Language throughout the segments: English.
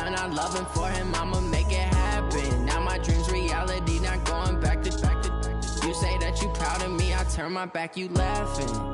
I'm not loving for him, I'ma make it happen. Now my dream's reality, not going back to. You say that you proud of me, I turn my back, you laughing.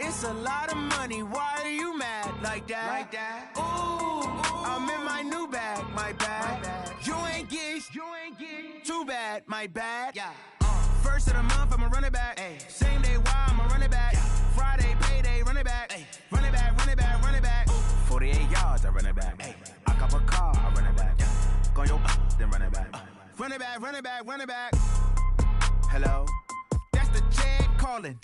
It's a lot of money, why are you mad like that? Ooh, I'm in my new bag, my bad. You ain't get too bad, my bad. Yeah. First of the month, I'ma run it back. Ay. Same day, why I'ma run it back. Yeah. Friday, payday, run it back. Ay. Run it back, run it back, run it back. Ooh. 48 yards, I run it back. Ay. I cop a car, I run it back. Yeah. Go your then run it back. Run it back, run it back, run it back. Hello? That's the check calling.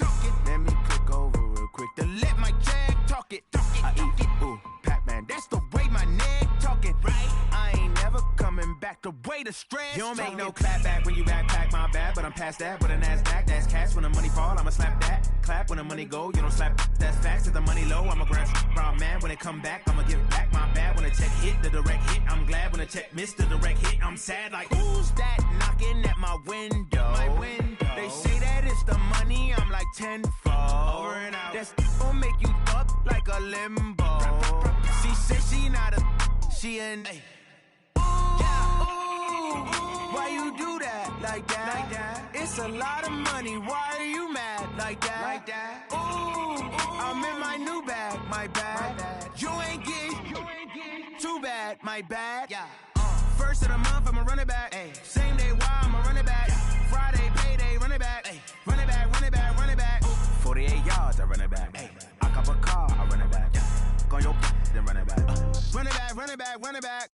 Let me click over real quick to let my check talk it. I eat it, ooh, Pac-Man. That's the way my neck talking. Right? I ain't never coming back the way the stress. You don't make no clap back when you backpack, my bad. But I'm past that with a NASDAQ. That's cash when the money fall, I'ma slap that. Clap when the money go, you don't slap. That's facts. If the money low, I'ma grab brown man. When it come back, I'ma give back my bad. When the check hit, the direct hit. I'm glad when the check missed the direct hit. I'm sad like, who's that knocking at my window? My window. They say that it's the money, I'm like tenfold. Over and out. That's gon' make you up like a limbo. She said she not a, she an. Ooh, yeah, ooh, why you do that like that? It's a lot of money, why are you mad like that? Ooh, I'm in my new bag, my bad. You ain't get too bad, my bad. Yeah. First of the month, I'ma run it back. Ay. Same day, why I'ma run it back. Friday, payday, run it back. Ay. Run it back, run it back, run it back. 48 yards, I run it back. Ay. I cop a car, I run it back. Go on your then run it back. Run it back, run it back, run it back.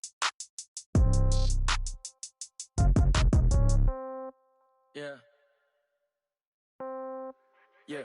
Yeah. Yeah.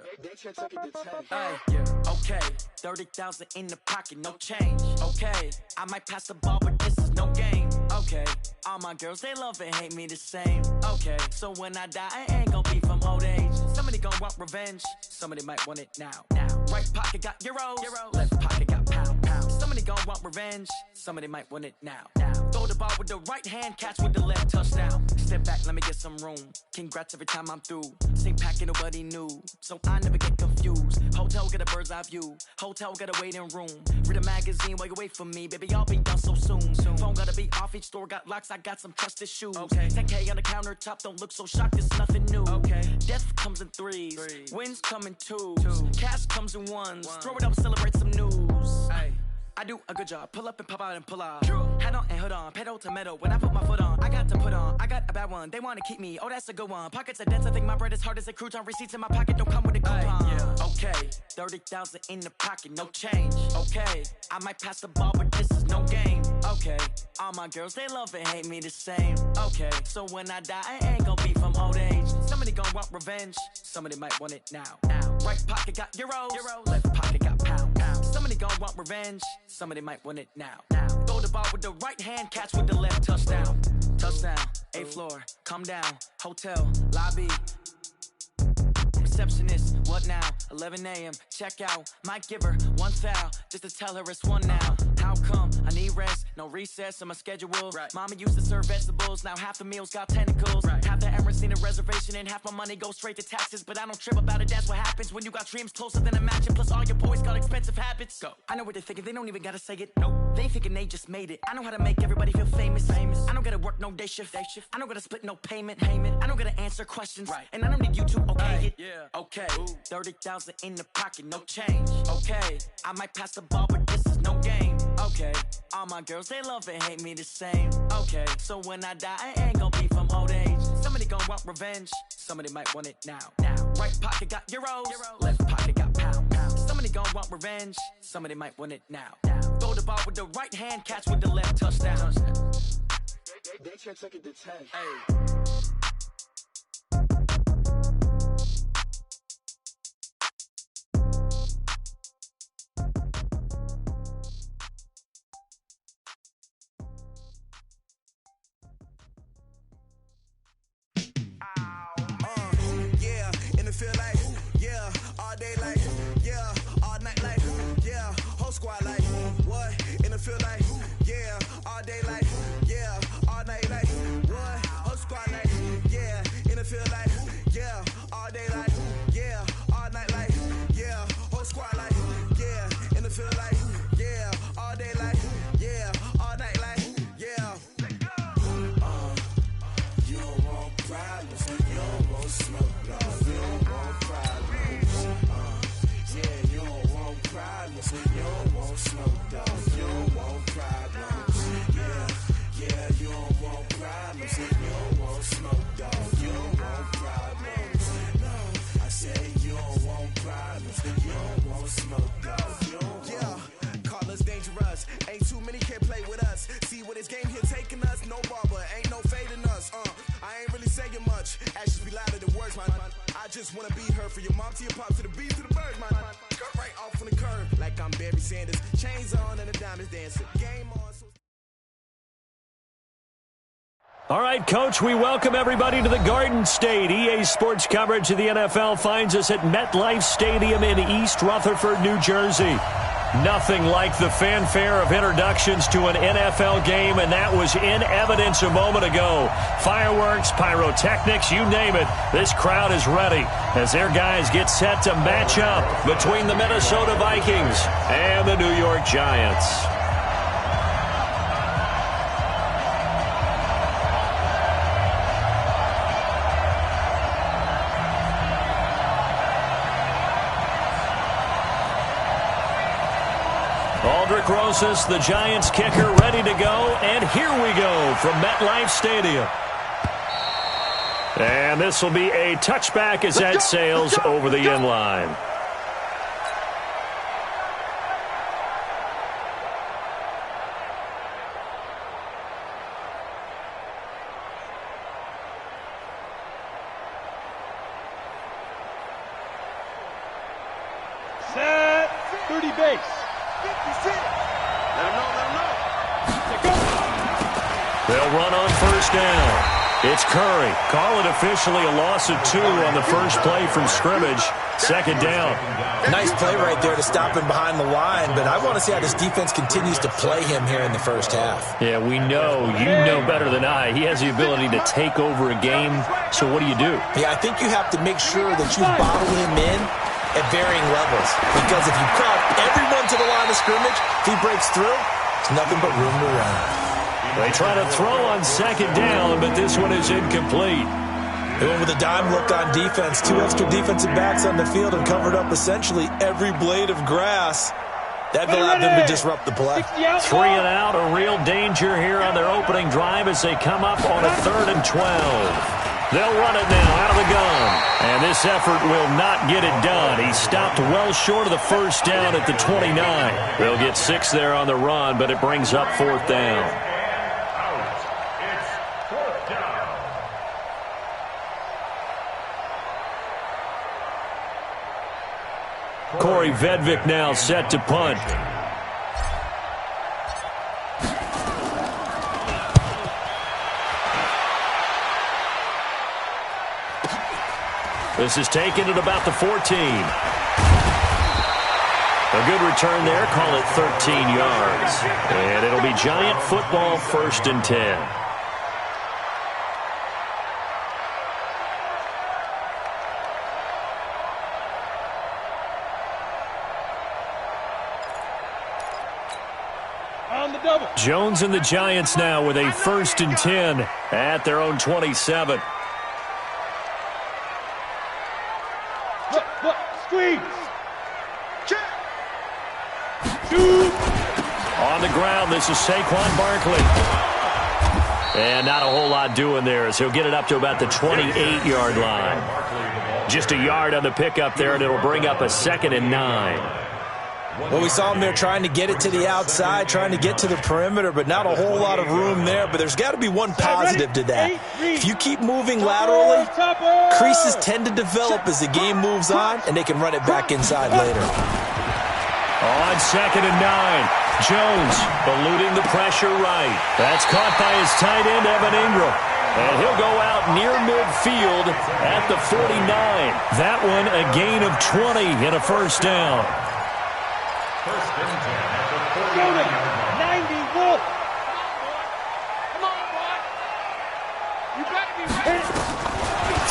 Hey, yeah. Okay. 30,000 in the pocket, no change. Okay. I might pass the ball, but this is no game. Okay. All my girls, they love and hate me the same. Okay. So when I die, I ain't gonna be from old age. Somebody gon' want revenge. Somebody might want it now. Right pocket got euros. Left pocket got pound. Somebody gon' want revenge. Somebody might want it now. Throw the ball with the right hand, catch with the left, touchdown. Step back, let me get some room. Congrats every time I'm through. Same packet, nobody knew. So I never get confused. Hotel get a bird's eye view. Hotel got a waiting room. Read a magazine while you wait for me. Baby, I'll be done so soon. Phone gotta be off, each store got locks. I got some trusted shoes. Okay. 10K on the countertop, don't look so shocked, it's nothing new. Okay. Death comes in threes. Wins come in twos. Cash comes in ones. Throw it up, celebrate some news. Ay. I do a good job, pull up and pop out and pull off. Hat on and hood on, pedal to metal. When I put my foot on, I got to put on. I got a bad one, they wanna keep me. Oh, that's a good one. Pockets are dense, I think my bread is hard as a crouton. Receipts in my pocket don't come with a coupon. Yeah. Okay, 30,000 in the pocket, no change. Okay, I might pass the ball, but this is no game. Okay, all my girls, they love and hate me the same. Okay, so when I die, I ain't gonna be from old age. Somebody gon' want revenge. Somebody might want it now. Right pocket got euros. Left pocket got pound. Somebody gon' want revenge. Somebody might want it now. Throw the ball with the right hand, catch with the left, touchdown. Touchdown, 8th floor, come down, hotel, lobby. Receptionist, what now? 11 a.m., check out. Might give her one foul, just to tell her it's one now. How come? I need rest, no recess in my schedule. Right. Mama used to serve vegetables, now half the meals got tentacles. Right. Half the Emirates need a reservation and half my money goes straight to taxes. But I don't trip about it, that's what happens when you got dreams closer than a matching. Plus all your boys got expensive habits. Go. I know what they're thinking, they don't even gotta say it. Nope. They thinking they just made it. I know how to make everybody feel famous. I don't gotta work no day shift. I don't gotta split no payment. I don't gotta answer questions. Right. And I don't need you to okay it. Yeah. Okay, 30,000 in the pocket, no change. Okay, I might pass the ball, but this is no game. Okay, all my girls, they love and hate me the same. Okay, so when I die, I ain't gonna be from old age. Somebody gon' want revenge. Somebody might want it now. Right pocket got euros. Left pocket got pound. Somebody gon' want revenge. Somebody might want it now. Throw the ball with the right hand, catch with the left, touchdown. They took it to 10. Hey. Feel like, yeah, all day like, yeah, all night like, yeah, whole squad like, what? In the feel like, yeah, all day like, yeah, all night like, what? Whole squad like, yeah, in the feel like, yeah, all day like, yeah, all night like, yeah, whole squad like, yeah, in the feel like, yeah, all day like, yeah, all night like, yeah. You don't want problems, you don't want smoke, no. You don't want smoke, dog. You don't want problems. Yeah, you don't want problems. You don't want smoke, dog. You don't want problems. No, I said you don't want problems. You don't want smoke, dog. You don't want. Call us dangerous. Ain't too many can play with us. See what this game here taking us. No barber, ain't no fading us. I ain't really saying much. Actions be louder than words, man. I just wanna be heard for your mom to your pop to the beat to the bird, man. Cut right off on the curve, like I'm Barry Sanders. Chains on and the diamonds dancing. Game on. All right, Coach, we welcome everybody to the Garden State. EA Sports coverage of the NFL finds us at MetLife Stadium in East Rutherford, New Jersey. Nothing like the fanfare of introductions to an NFL game, and that was in evidence a moment ago. Fireworks, pyrotechnics, you name it. This crowd is ready as their guys get set to match up between the Minnesota Vikings and the New York Giants. Derek Rosas, the Giants kicker, ready to go. And here we go from MetLife Stadium. And this will be a touchback as that sails over the end line. Set 30 base. 56. Let him know. They'll run on first down. It's Curry. Call it officially a loss of 2 on the first play from scrimmage. Second down. Nice play right there to stop him behind the line, but I want to see how this defense continues to play him here in the first half. Yeah, we know. You know better than I. He has the ability to take over a game. So what do you do? Yeah, I think you have to make sure that you bottle him in at varying levels, because if you crowd everyone to the line of scrimmage, if he breaks through, there's nothing but room to run. They try to throw on second down, but this one is incomplete. They went with a dime look on defense. 2 extra defensive backs on the field and covered up essentially every blade of grass. That allowed them to disrupt the play. 3 and out, a real danger here on their opening drive as they come up on a 3rd and 12. They'll run it now out of the gun. And this effort will not get it done. He stopped well short of the first down at the 29. They'll get 6 there on the run, but it brings up 4th down. Corey Vedvik now set to punt. This is taken at about the 14. A good return there. Call it 13 yards. And it'll be Giant football 1st and 10. Jones and the Giants now with a 1st and 10 at their own 27. Squeeze. On the ground, this is Saquon Barkley. And not a whole lot doing there as he'll get it up to about the 28-yard line. Just a yard on the pickup there, and it'll bring up a 2nd and 9. Well, we saw him there trying to get it to the outside, trying to get to the perimeter, but not a whole lot of room there. But there's got to be one positive to that. If you keep moving laterally, creases tend to develop as the game moves on, and they can run it back inside later. On 2nd and 9, Jones eluding the pressure right. That's caught by his tight end, Evan Ingram. And he'll go out near midfield at the 49. That one a gain of 20 and a first down. First and 10 at the 90 Wolf. Come on, boy. You better be ready.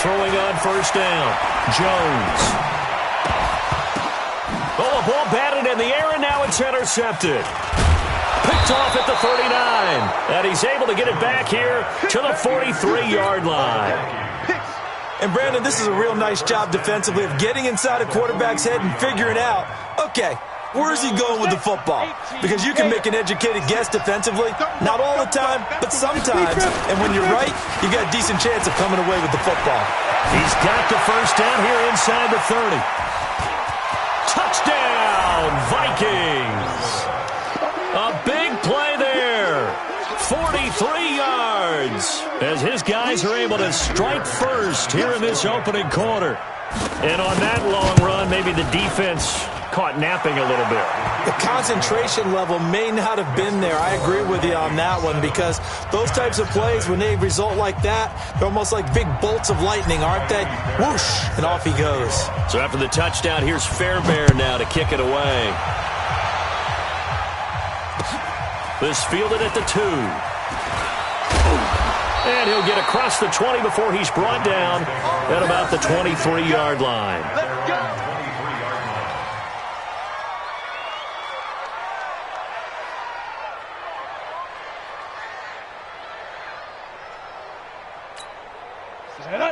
Throwing on first down. Jones. Oh, a ball batted in the air, and now it's intercepted. Picked off at the 39. And he's able to get it back here to the 43-yard line. And, Brandon, this is a real nice job defensively of getting inside a quarterback's head and figuring out, okay, where's he going with the football? Because you can make an educated guess defensively. Not all the time, but sometimes. And when you're right, you got a decent chance of coming away with the football. He's got the first down here inside the 30. Touchdown, Vikings. A big play there. 43 yards as his guys are able to strike first here in this opening quarter. And on that long run, maybe the defense caught napping a little bit. The concentration level may not have been there. I agree with you on that one, because those types of plays, when they result like that, they're almost like big bolts of lightning, aren't they? Whoosh, and off he goes. So after the touchdown, here's Fairbairn now to kick it away. This fielded at the 2. And he'll get across the 20 before he's brought down at about the 23-yard line.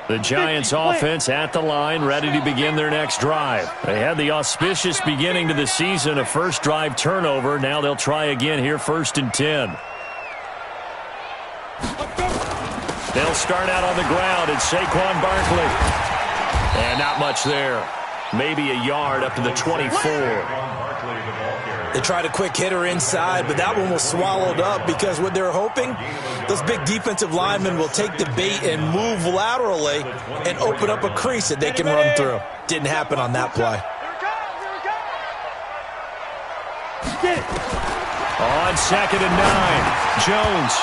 The Giants offense at the line, ready to begin their next drive. They had the auspicious beginning to the season, a first drive turnover. Now they'll try again here, 1st and 10. They'll start out on the ground. It's Saquon Barkley. And not much there. Maybe a yard up to the 24. They tried a quick hitter inside, but that one was swallowed up because what they're hoping, those big defensive linemen will take the bait and move laterally and open up a crease that they can run through. Didn't happen on that play. On 2nd and 9, Jones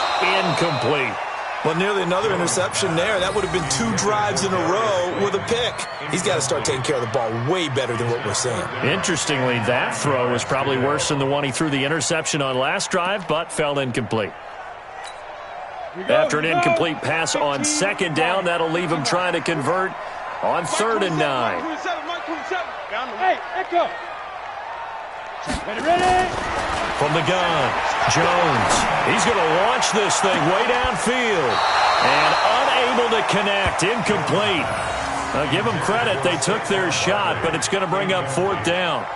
incomplete. Well, nearly another interception there. That would have been 2 drives in a row with a pick. He's got to start taking care of the ball way better than what we're seeing. Interestingly, that throw was probably worse than the one he threw the interception on last drive, but fell incomplete. After an incomplete pass on 2nd down, that'll leave him trying to convert on 3rd and 9. Hey, Echo. Ready? From the gun, Jones. He's going to launch this thing way downfield. And unable to connect, incomplete. Now, give them credit, they took their shot, but it's going to bring up 4th down.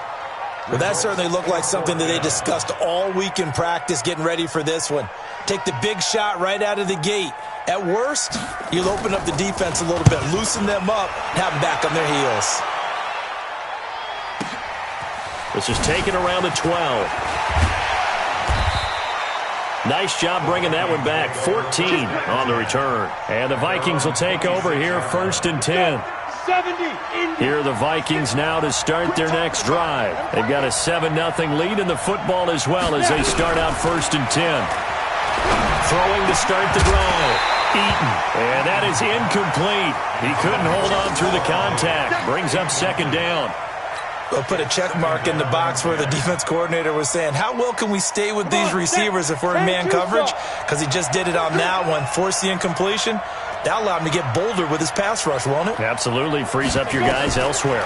Well, that certainly looked like something that they discussed all week in practice getting ready for this one. Take the big shot right out of the gate. At worst, you'll open up the defense a little bit, loosen them up, and have them back on their heels. This is taken around the 12. Nice job bringing that one back. 14 on the return. And the Vikings will take over here, 1st and 10. Here are the Vikings now to start their next drive. They've got a 7-0 lead in the football as well as they start out 1st and 10. Throwing to start the drive. Eaton. And that is incomplete. He couldn't hold on through the contact. Brings up 2nd down. We'll put a check mark in the box where the defense coordinator was saying, how well can we stay with these receivers if we're in man coverage? Because he just did it on that one. Forced the incompletion. That'll allow him to get bolder with his pass rush, won't it? Absolutely. Frees up your guys elsewhere.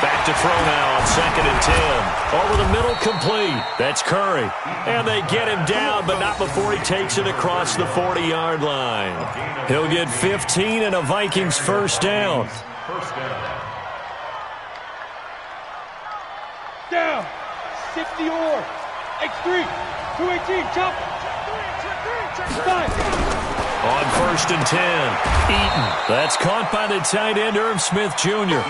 Back to throw now on 2nd and 10. Over the middle, complete. That's Curry. And they get him down, but not before he takes it across the 40-yard line. He'll get 15 and a Vikings 1st down. Down. 60 or. X3. 218. Chop. 5. On 1st and 10. Eaton. That's caught by the tight end, Irv Smith Jr.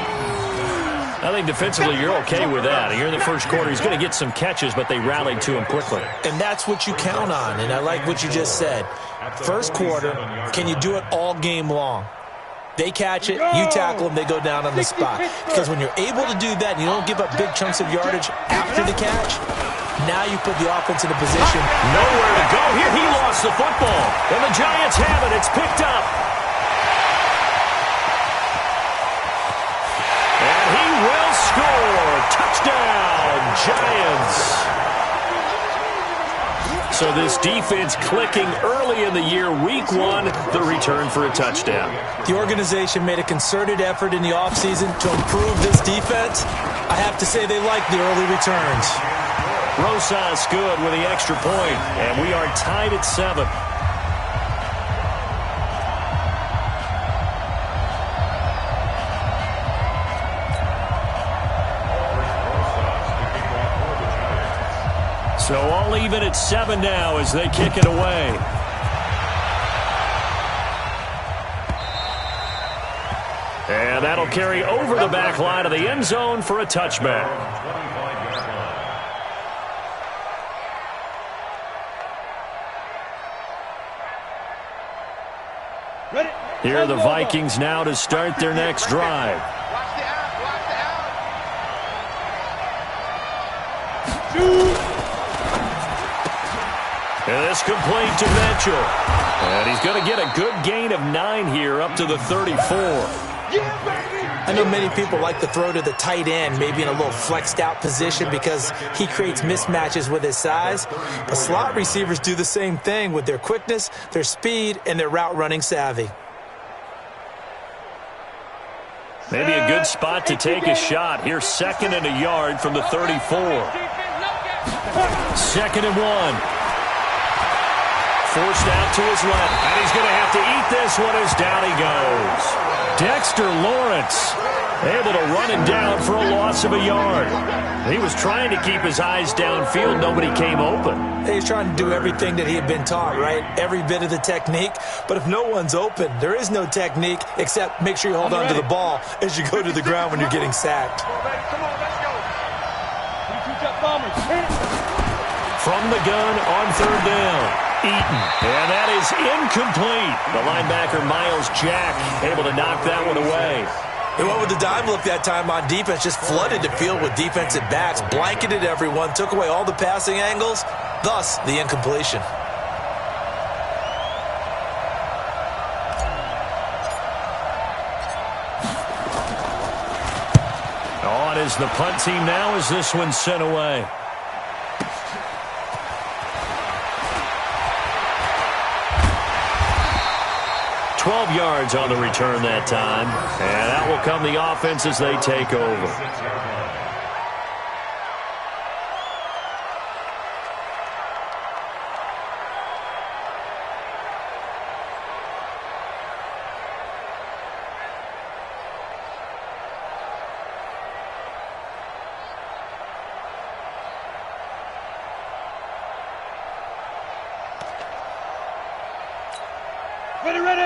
I think defensively you're okay with that. Here in the first quarter, he's going to get some catches, but they rallied to him quickly. And that's what you count on, and I like what you just said. First quarter, can you do it all game long? They catch it, you tackle them, they go down on the spot. Because when you're able to do that and you don't give up big chunks of yardage after the catch, now you put the offense in a position. Nowhere to go. Here he lost the football. And the Giants have it. It's picked up. And he will score. Touchdown, Giants. So this defense clicking early in the year, week 1, the return for a touchdown. The organization made a concerted effort in the offseason to improve this defense. I have to say they like the early returns. Rosas good with the extra point, and we are tied at 7. So all even at 7 now as they kick it away. And that'll carry over the back line of the end zone for a touchback. Here are the Vikings now to start their next drive. And this complete to Mitchell. And he's going to get a good gain of 9 here up to the 34. I know many people like to throw to the tight end, maybe in a little flexed out position because he creates mismatches with his size. But slot receivers do the same thing with their quickness, their speed, and their route running savvy. Maybe a good spot to take a shot. Here's 2nd and a yard from the 34. 2nd and 1. forced out to his left. And he's going to have to eat this one as down he goes. Dexter Lawrence able to run it down for a loss of a yard. He was trying to keep his eyes downfield. Nobody came open. He's trying to do everything that he had been taught, right? Every bit of the technique. But if no one's open, there is no technique except make sure you hold on to the ball as you go to the ground when you're getting sacked. Come on, let's go. 2 top bombers. From the gun on third down. Eaton. And that is incomplete. The linebacker, Miles Jack, able to knock that one away. He went with the dime look that time on defense, just flooded the field with defensive backs, blanketed everyone, took away all the passing angles, thus the incompletion. On is the punt team now as this one's sent away. Yards on the return that time, and that will come the offense as they take over.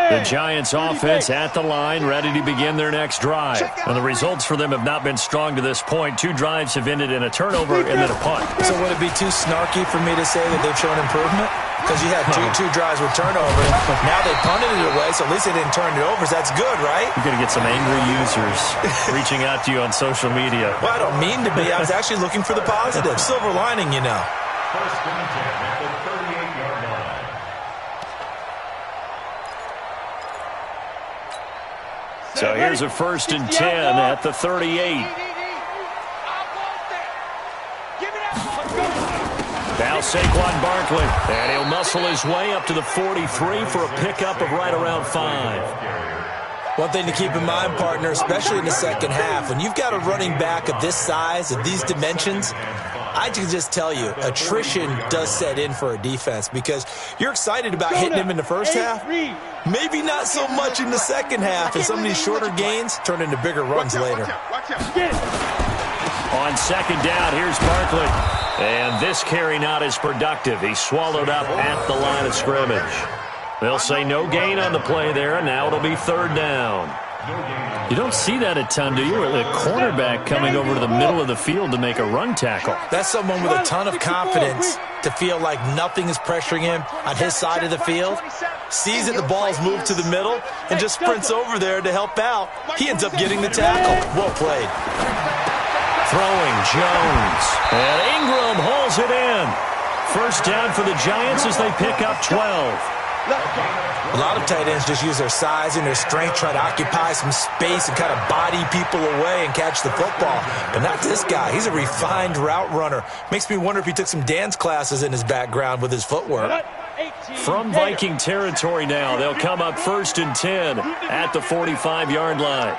The Giants offense at the line, ready to begin their next drive. And the results for them have not been strong to this point. 2 drives have ended in a turnover and then a punt. So would it be too snarky for me to say that they've shown improvement? Because you had two drives with turnovers. Now they punted it away, so at least they didn't turn it over. So that's good, right? You're going to get some angry users reaching out to you on social media. Well, I don't mean to be. I was actually looking for the positive. Silver lining, you know. First and 10 at the 38-yard line. So here's a first and 10 at the 38. Now Saquon Barkley, and he'll muscle his way up to the 43 for a pickup of right around 5. One thing to keep in mind, partner, especially in the second half, when you've got a running back of this size, of these dimensions, I can just tell you, attrition does set in for a defense because you're excited about hitting him in the first half. Maybe not so much in the second half, and some of these shorter gains turn into bigger runs later. On second down, here's Barkley. And this carry not as productive. He's swallowed up at the line of scrimmage. They'll say no gain on the play there, and now it'll be third down. You don't see that a ton, do you? A cornerback coming over to the middle of the field to make a run tackle. That's someone with a ton of confidence to feel like nothing is pressuring him on his side of the field. Sees that the ball's moved to the middle and just sprints over there to help out. He ends up getting the tackle. Well played. Throwing Jones. And Ingram hauls it in. First down for the Giants as they pick up 12. A lot of tight ends just use their size and their strength, try to occupy some space and kind of body people away and catch the football. But not this guy. He's a refined route runner. Makes me wonder if he took some dance classes in his background with his footwork. From Viking territory now, they'll come up first and 10 at the 45-yard line.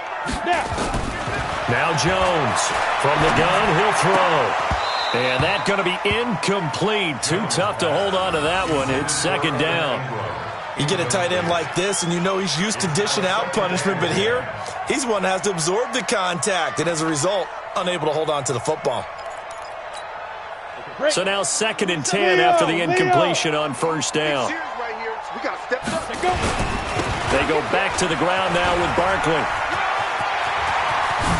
Now Jones. From the gun, he'll throw. And that's going to be incomplete. Too tough to hold on to that one. It's second down. You get a tight end like this, and you know he's used to dishing out punishment, but here, he's one that has to absorb the contact, and as a result, unable to hold on to the football. So now second and 10 after the incompletion on first down. They go back to the ground now with Barkley.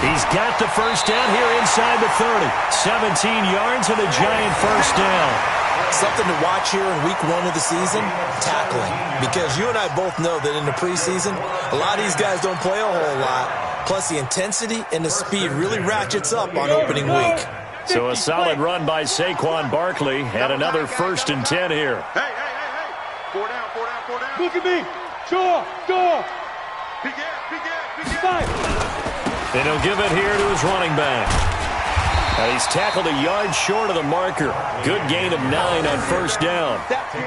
He's got the first down here inside the 30. 17 yards and a giant first down. Something to watch here in week 1 of the season, tackling. Because you and I both know that in the preseason, a lot of these guys don't play a whole lot. Plus the intensity and the speed really ratchets up on opening week. So a solid run by Saquon Barkley and another first and 10 here. Hey. 4 down. Look at me. Door. Big ass. And he'll give it here to his running back. And he's tackled a yard short of the marker. Good gain of 9 on first down. That's it.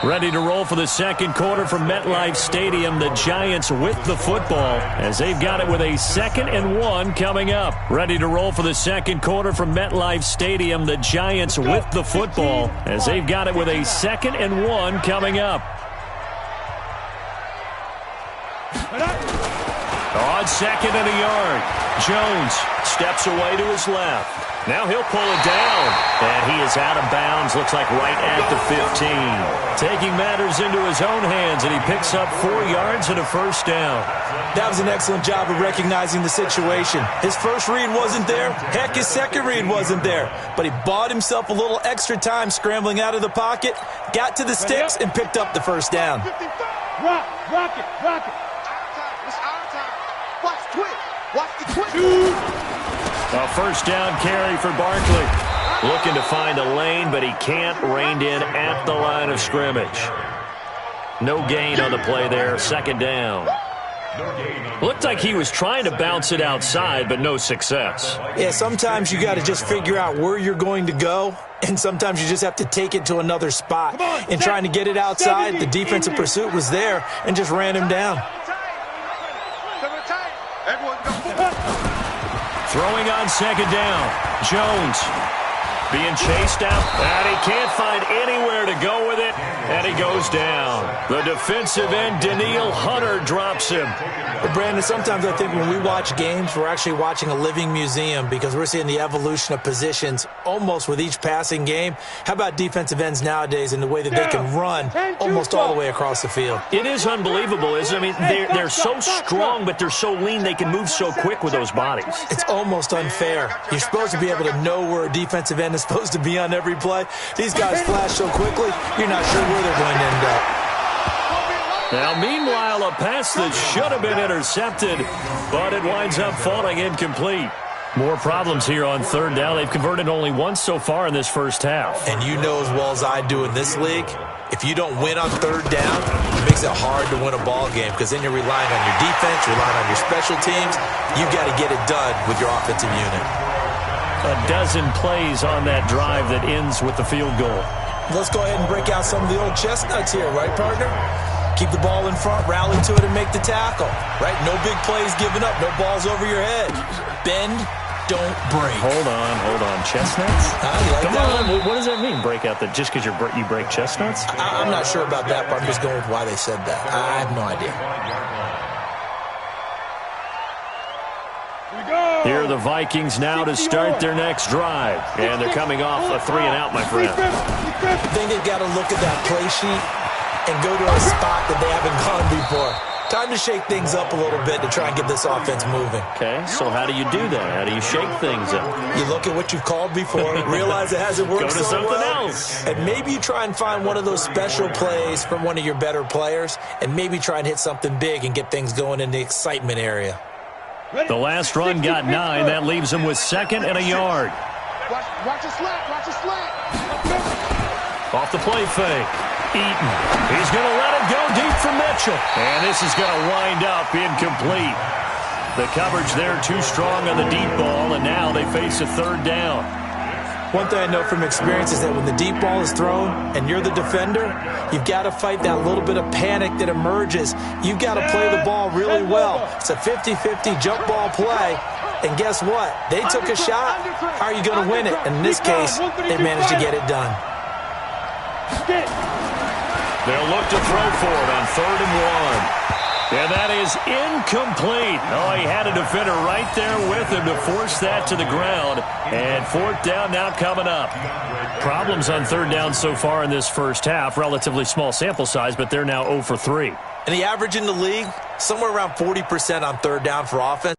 Ready Ready to roll for the second quarter from MetLife Stadium. The Giants with the football as they've got it with a 2nd and 1 coming up. Ready to roll for the second quarter from MetLife Stadium. The Giants with the football as they've got it with a 2nd and 1 coming up. On 2nd and a yard, Jones steps away to his left. Now he'll pull it down, and he is out of bounds, looks like right at the 15. Taking matters into his own hands, and he picks up 4 yards and a first down. That was an excellent job of recognizing the situation. His first read wasn't there. Heck, his second read wasn't there. But he bought himself a little extra time scrambling out of the pocket, got to the sticks, and picked up the first down. Rock it. It's our time. Watch the twitch. A first down carry for Barkley. Looking to find a lane, but he can't. Reined in at the line of scrimmage. No gain on the play there. 2nd down. Looked like he was trying to bounce it outside, but no success. Yeah, sometimes you got to just figure out where you're going to go, and sometimes you just have to take it to another spot. And trying to get it outside, the defensive pursuit was there and just ran him down. Throwing on 2nd down. Jones being chased out, and he can't find anywhere to go with it, and he goes down. The defensive end, Danielle Hunter, drops him. But Brandon, sometimes I think when we watch games, we're actually watching a living museum because we're seeing the evolution of positions almost with each passing game. How about defensive ends nowadays and the way that they can run almost all the way across the field? It is unbelievable, isn't it? I mean, they're so strong, but they're so lean, they can move so quick with those bodies. It's almost unfair. You're supposed to be able to know where a defensive end is supposed to be on every play. These guys flash so quickly, you're not sure where they're going to end up. Now, meanwhile, a pass that should have been intercepted, but it winds up falling incomplete. More problems here on 3rd down. They've converted only once so far in this first half. And you know as well as I do in this league, if you don't win on 3rd down, it makes it hard to win a ball game because then you're relying on your defense, relying on your special teams. You've got to get it done with your offensive unit. A dozen plays on that drive that ends with the field goal. Let's go ahead and break out some of the old chestnuts here, right, partner? Keep the ball in front, rally to it, and make the tackle, right? No big plays given up, no balls over your head. Bend, don't break. Hold on. Chestnuts? Like Come on. What does that mean, break out? That just because you break chestnuts? I'm not sure about that, but I'm just going with why they said that. I have no idea. Here are the Vikings now to start their next drive. And they're coming off a 3-and-out, my friend. I think they've got to look at that play sheet and go to a spot that they haven't gone before. Time to shake things up a little bit to try and get this offense moving. Okay, so how do you do that? How do you shake things up? You look at what you've called before, realize it hasn't worked Go to so something well, else. and maybe you try and find one of those special plays from one of your better players, and maybe try and hit something big and get things going in the excitement area. The last run got 9. That leaves him with 2nd and a yard. Watch a slant. Off the play fake. Eaton. He's going to let it go deep for Mitchell. And this is going to wind up incomplete. The coverage there too strong on the deep ball, and now they face a 3rd down. One thing I know from experience is that when the deep ball is thrown and you're the defender, you've got to fight that little bit of panic that emerges. You've got to play the ball really well. It's a 50-50 jump ball play. And guess what? They took a shot. How are you going to win it? And in this case, they managed to get it done. They'll look to throw for it on 3rd and 1. And that is incomplete. Oh, he had a defender right there with him to force that to the ground. And 4th down now coming up. Problems on 3rd down so far in this first half. Relatively small sample size, but they're now 0 for 3. And the average in the league, somewhere around 40% on 3rd down for offense.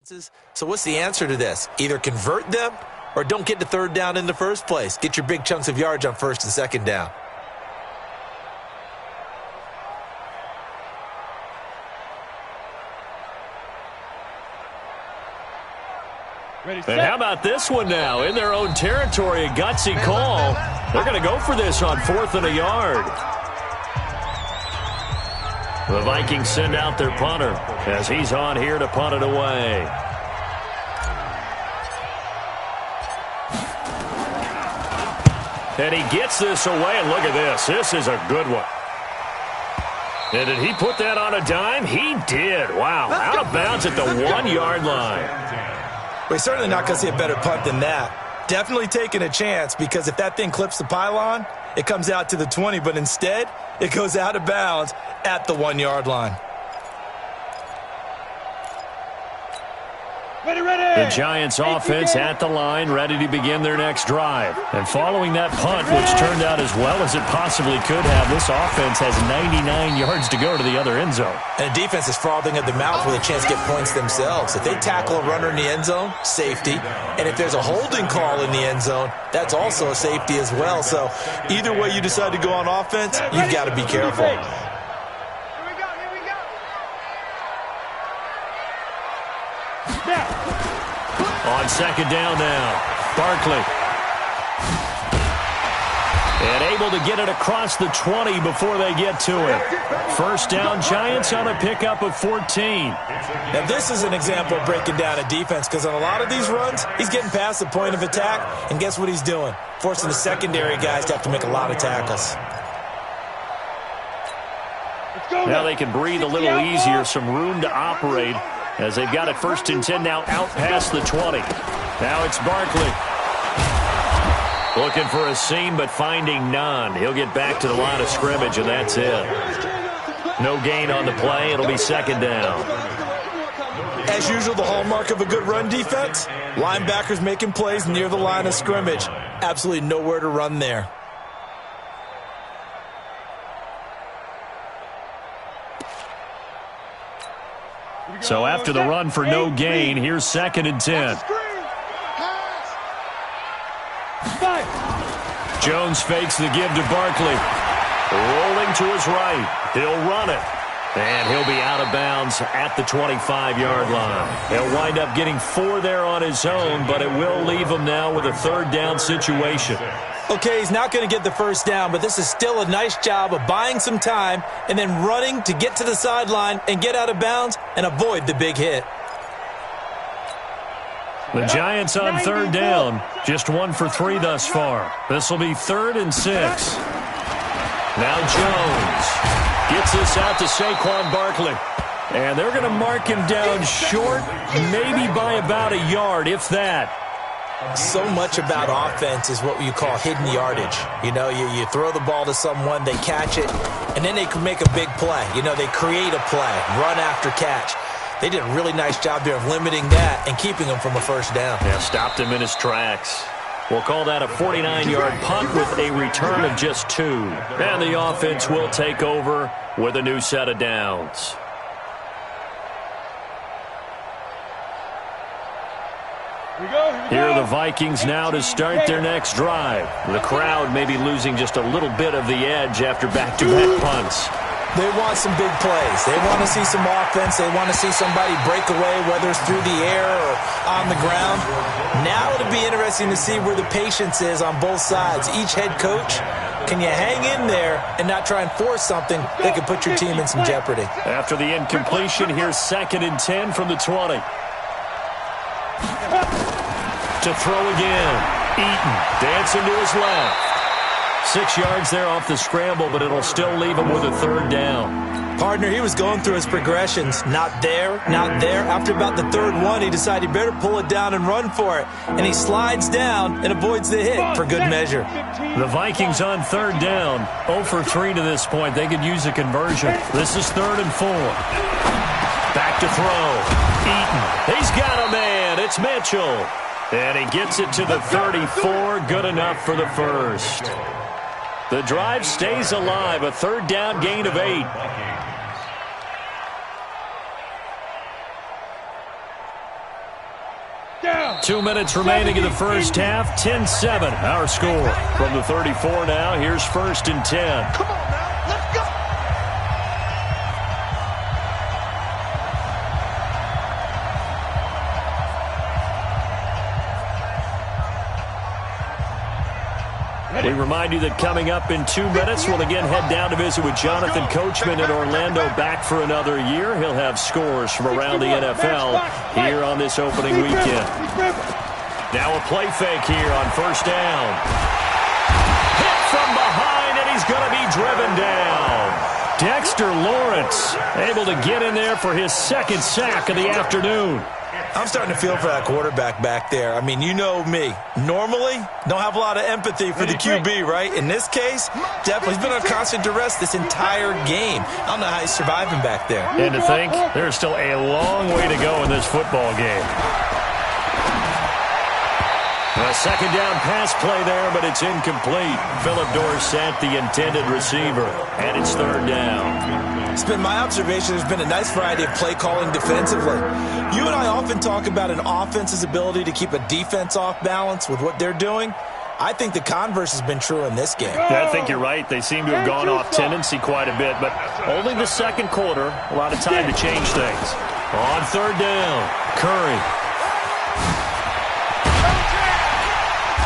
So what's the answer to this? Either convert them or don't get to third down in the first place. Get your big chunks of yards on first and second down. And how about this one now? In their own territory, a gutsy call. They're going to go for this on 4th and a yard. The Vikings send out their punter as he's on here to punt it away. And he gets this away, and look at this. This is a good one. And did he put that on a dime? He did. Wow. Out of bounds at the 1-yard line. We're certainly not going to see a better punt than that. Definitely taking a chance, because if that thing clips the pylon, it comes out to the 20, but instead, it goes out of bounds at the 1-yard line. The Giants offense at the line, ready to begin their next drive. And following that punt, which turned out as well as it possibly could have, this offense has 99 yards to go to the other end zone. And the defense is frothing at the mouth with a chance to get points themselves. If they tackle a runner in the end zone, safety. And if there's a holding call in the end zone, that's also a safety as well. So either way you decide to go on offense, you've got to be careful. On second down now, Barkley. And able to get it across the 20 before they get to it. First down, Giants on a pickup of 14. Now this is an example of breaking down a defense, because on a lot of these runs, he's getting past the point of attack, and guess what he's doing? Forcing the secondary guys to have to make a lot of tackles. Now they can breathe a little easier, some room to operate, as they've got it 1st and 10 now out past the 20. Now it's Barkley. Looking for a seam, but finding none. He'll get back to the line of scrimmage, and that's it. No gain on the play. It'll be second down. As usual, the hallmark of a good run defense, linebackers making plays near the line of scrimmage. Absolutely nowhere to run there. So after the run for no gain, here's 2nd and 10. Jones fakes the give to Barkley. Rolling to his right. He'll run it. And he'll be out of bounds at the 25-yard line. He'll wind up getting 4 there on his own, but it will leave him now with a 3rd down situation. Okay, he's not going to get the first down, but this is still a nice job of buying some time and then running to get to the sideline and get out of bounds and avoid the big hit. The Giants on 3rd down, just 1 for 3 thus far. This will be 3rd and 6. Now Jones gets this out to Saquon Barkley. And they're going to mark him down short, maybe by about a yard, if that. So much about offense is what you call hidden yardage. You know, you throw the ball to someone, they catch it, and then they can make a big play. You know, they create a play, run after catch. They did a really nice job there of limiting that and keeping him from a first down. Yeah, stopped him in his tracks. We'll call that a 49-yard punt with a return of just 2. And the offense will take over with a new set of downs. Here are the Vikings now to start their next drive. The crowd may be losing just a little bit of the edge after back-to-back punts. They want some big plays. They want to see some offense. They want to see somebody break away, whether it's through the air or on the ground. Now it'll be interesting to see where the patience is on both sides. Each head coach, can you hang in there and not try and force something that could put your team in some jeopardy? After the incompletion, here's 2nd and 10 from the 20. To throw again. Eaton dancing to his left. 6 yards there off the scramble, but it'll still leave him with a 3rd down. Partner, he was going through his progressions. Not there, not there. After about the 3rd one, he decided he better pull it down and run for it. And he slides down and avoids the hit for good measure. The Vikings on 3rd down. 0 for 3 to this point. They could use a conversion. This is 3rd and 4. Back to throw. Eaton. He's got a man. It's Mitchell. And he gets it to the 34. Good enough for the first. The drive stays alive. A 3rd down gain of 8. 2 minutes remaining in the first half. 10-7, our score. From the 34 now, here's 1st and 10. Come on now, let's go. We remind you that coming up in 2 minutes, we'll again head down to visit with Jonathan Coachman in Orlando, back for another year. He'll have scores from around the NFL here on this opening weekend. Now a play fake here on 1st down. Hit from behind, and he's going to be driven down. Dexter Lawrence able to get in there for his 2nd sack of the afternoon. I'm starting to feel for that quarterback back there. I mean, you know me. Normally, don't have a lot of empathy for the QB, right? In this case, definitely. He's been on constant duress this entire game. I don't know how he's surviving back there. And to think, there's still a long way to go in this football game. A 2nd down pass play there, but it's incomplete. Philip Dorsett, the intended receiver, and it's 3rd down. It's been my observation there's been a nice variety of play calling defensively. You and I often talk about an offense's ability to keep a defense off balance with what they're doing. I think the converse has been true in this game. Yeah, I think you're right. They seem to have gone off tendency quite a bit, but only the 2nd quarter, a lot of time to change things. On 3rd down, Curry.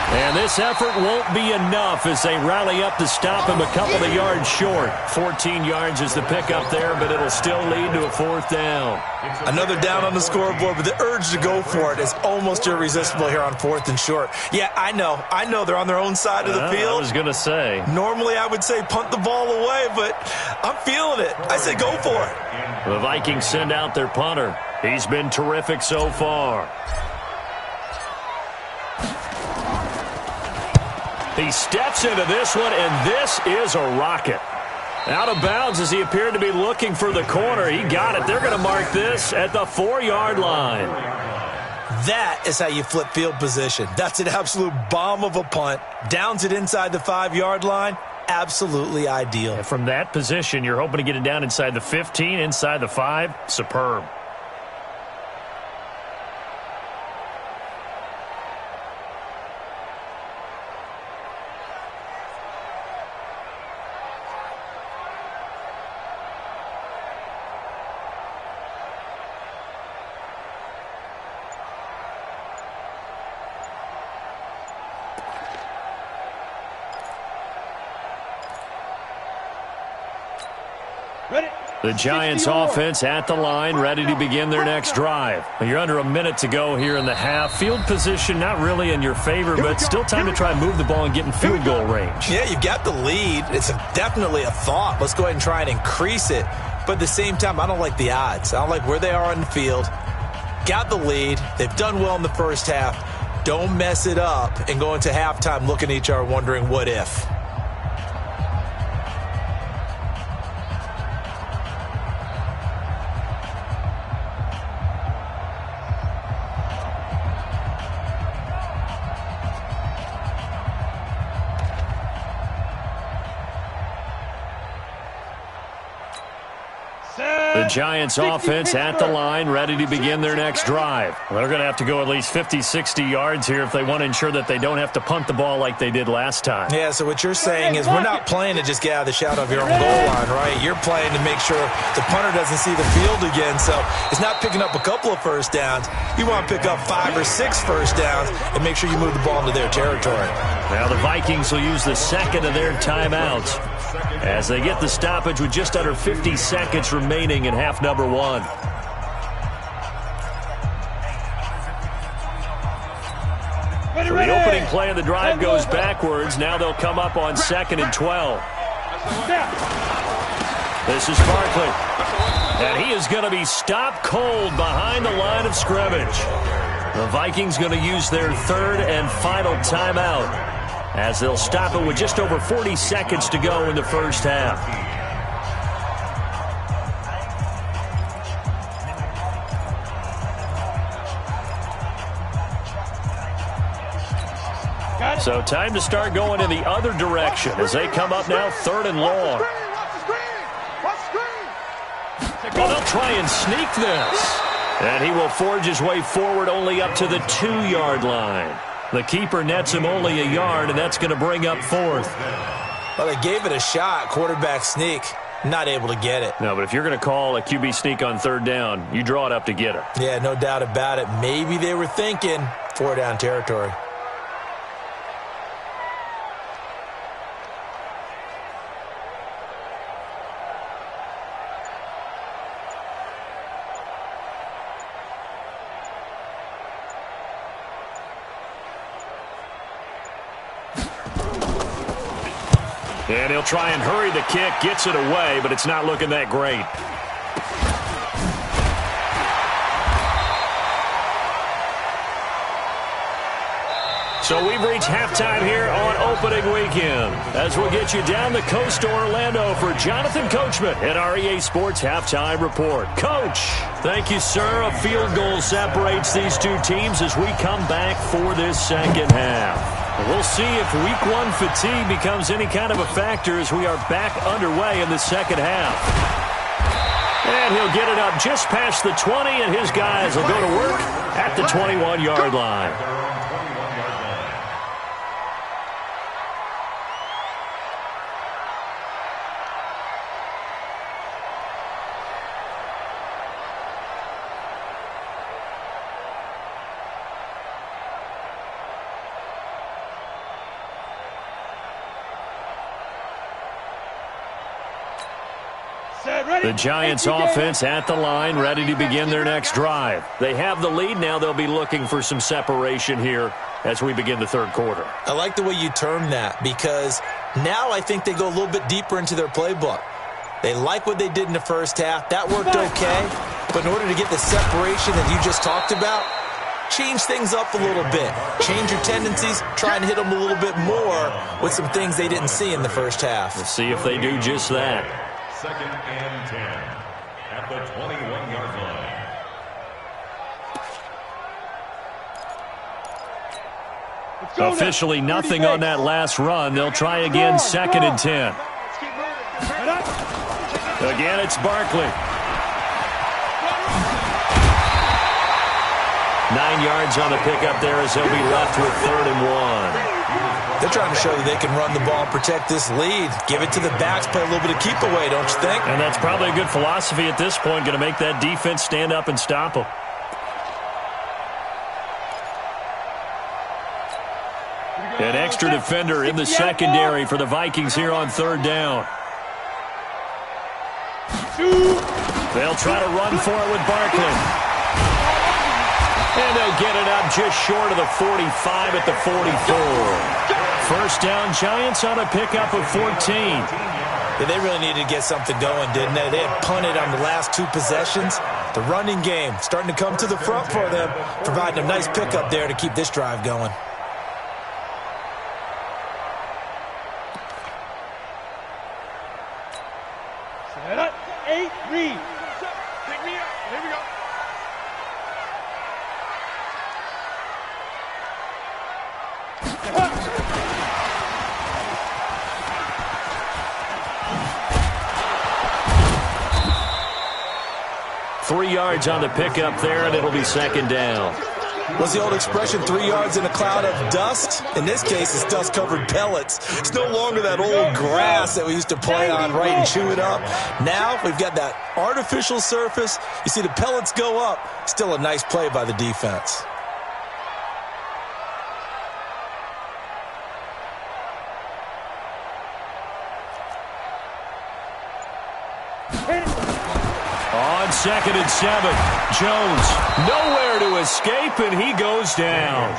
And this effort won't be enough as they rally up to stop him a couple of yards short. 14 yards is the pickup there, but it'll still lead to a 4th down. Another down on the scoreboard, but the urge to go for it is almost irresistible here on 4th and short. Yeah, I know they're on their own side of the field. I was going to say. Normally I would say punt the ball away, but I'm feeling it. I say go for it. The Vikings send out their punter. He's been terrific so far. He steps into this one, and this is a rocket. Out of bounds as he appeared to be looking for the corner. He got it. They're going to mark this at the 4-yard line. That is how you flip field position. That's an absolute bomb of a punt. Downs it inside the 5-yard line. Absolutely ideal. And from that position, you're hoping to get it down inside the 15, inside the 5. Superb. The Giants offense at the line, ready to begin their next drive. You're under a minute to go here in the half. Field position not really in your favor, but still time to try and move the ball and get in field goal range. Yeah, you've got the lead. It's definitely a thought. Let's go ahead and try and increase it. But at the same time, I don't like the odds. I don't like where they are on the field. Got the lead. They've done well in the first half. Don't mess it up and go into halftime looking at each other wondering what if. The Giants offense at the line, ready to begin their next drive. They're going to have to go at least 50, 60 yards here if they want to ensure that they don't have to punt the ball like they did last time. Yeah, so what you're saying is we're not playing to just get out of the shadow of your own goal line, right? You're playing to make sure the punter doesn't see the field again. So it's not picking up a couple of first downs. You want to pick up 5 or 6 first downs and make sure you move the ball into their territory. Now the Vikings will use the second of their timeouts as they get the stoppage with just under 50 seconds remaining in half number 1. So the opening play of the drive goes backwards. Now they'll come up on 2nd and 12. This is Barkley. And he is going to be stopped cold behind the line of scrimmage. The Vikings going to use their third and final timeout as they'll stop it with just over 40 seconds to go in the first half. So time to start going in the other direction as they come up now 3rd and long. Well, they'll try and sneak this. And he will forge his way forward only up to the 2-yard line. The keeper nets him only a yard, and that's going to bring up 4th. Well, they gave it a shot, quarterback sneak. Not able to get it. No, but if you're going to call a QB sneak on 3rd down, you draw it up to get it. Yeah, no doubt about it. Maybe they were thinking 4-down territory. And he'll try and hurry the kick, gets it away, but it's not looking that great. So we've reached halftime here on opening weekend. As we'll get you down the coast to Orlando for Jonathan Coachman at our EA Sports Halftime Report. Coach, thank you, sir. A field goal separates these two teams as we come back for this second half. We'll see if Week 1 fatigue becomes any kind of a factor as we are back underway in the second half. And he'll get it up just past the 20, and his guys will go to work at the 21-yard line. The Giants offense at the line, ready to begin their next drive. They have the lead. Now they'll be looking for some separation here as we begin the third quarter. I like the way you term that because now I think they go a little bit deeper into their playbook. They like what they did in the first half. That worked okay. But in order to get the separation that you just talked about, change things up a little bit. Change your tendencies. Try and hit them a little bit more with some things they didn't see in the first half. We'll see if they do just that. 2nd and 10 at the 21-yard line. Officially nothing on that last run. They'll try again, 2nd and 10. Again, it's Barkley. 9 yards on the pickup there as they'll be left with 3rd and 1. They're trying to show that they can run the ball and protect this lead. Give it to the backs, play a little bit of keep away, don't you think? And that's probably a good philosophy at this point, going to make that defense stand up and stop them. An extra defender in the secondary for the Vikings here on 3rd down. They'll try to run for it with Barkley. And they'll get it up just short of the 45 at the 44. First down, Giants on a pickup of 14. Yeah, they really needed to get something going, didn't they? They had punted on the last 2 possessions. The running game starting to come to the front for them, providing a nice pickup there to keep this drive going. Set up, 8, read. Pick me up. Here we go. Three yards on the pickup there, and it'll be 2nd down. What's the old expression, 3 yards in a cloud of dust? In this case, it's dust-covered pellets. It's no longer that old grass that we used to play on, right, and chew it up. Now we've got that artificial surface. You see the pellets go up. Still a nice play by the defense. On 2nd and 7, Jones nowhere to escape, and he goes down.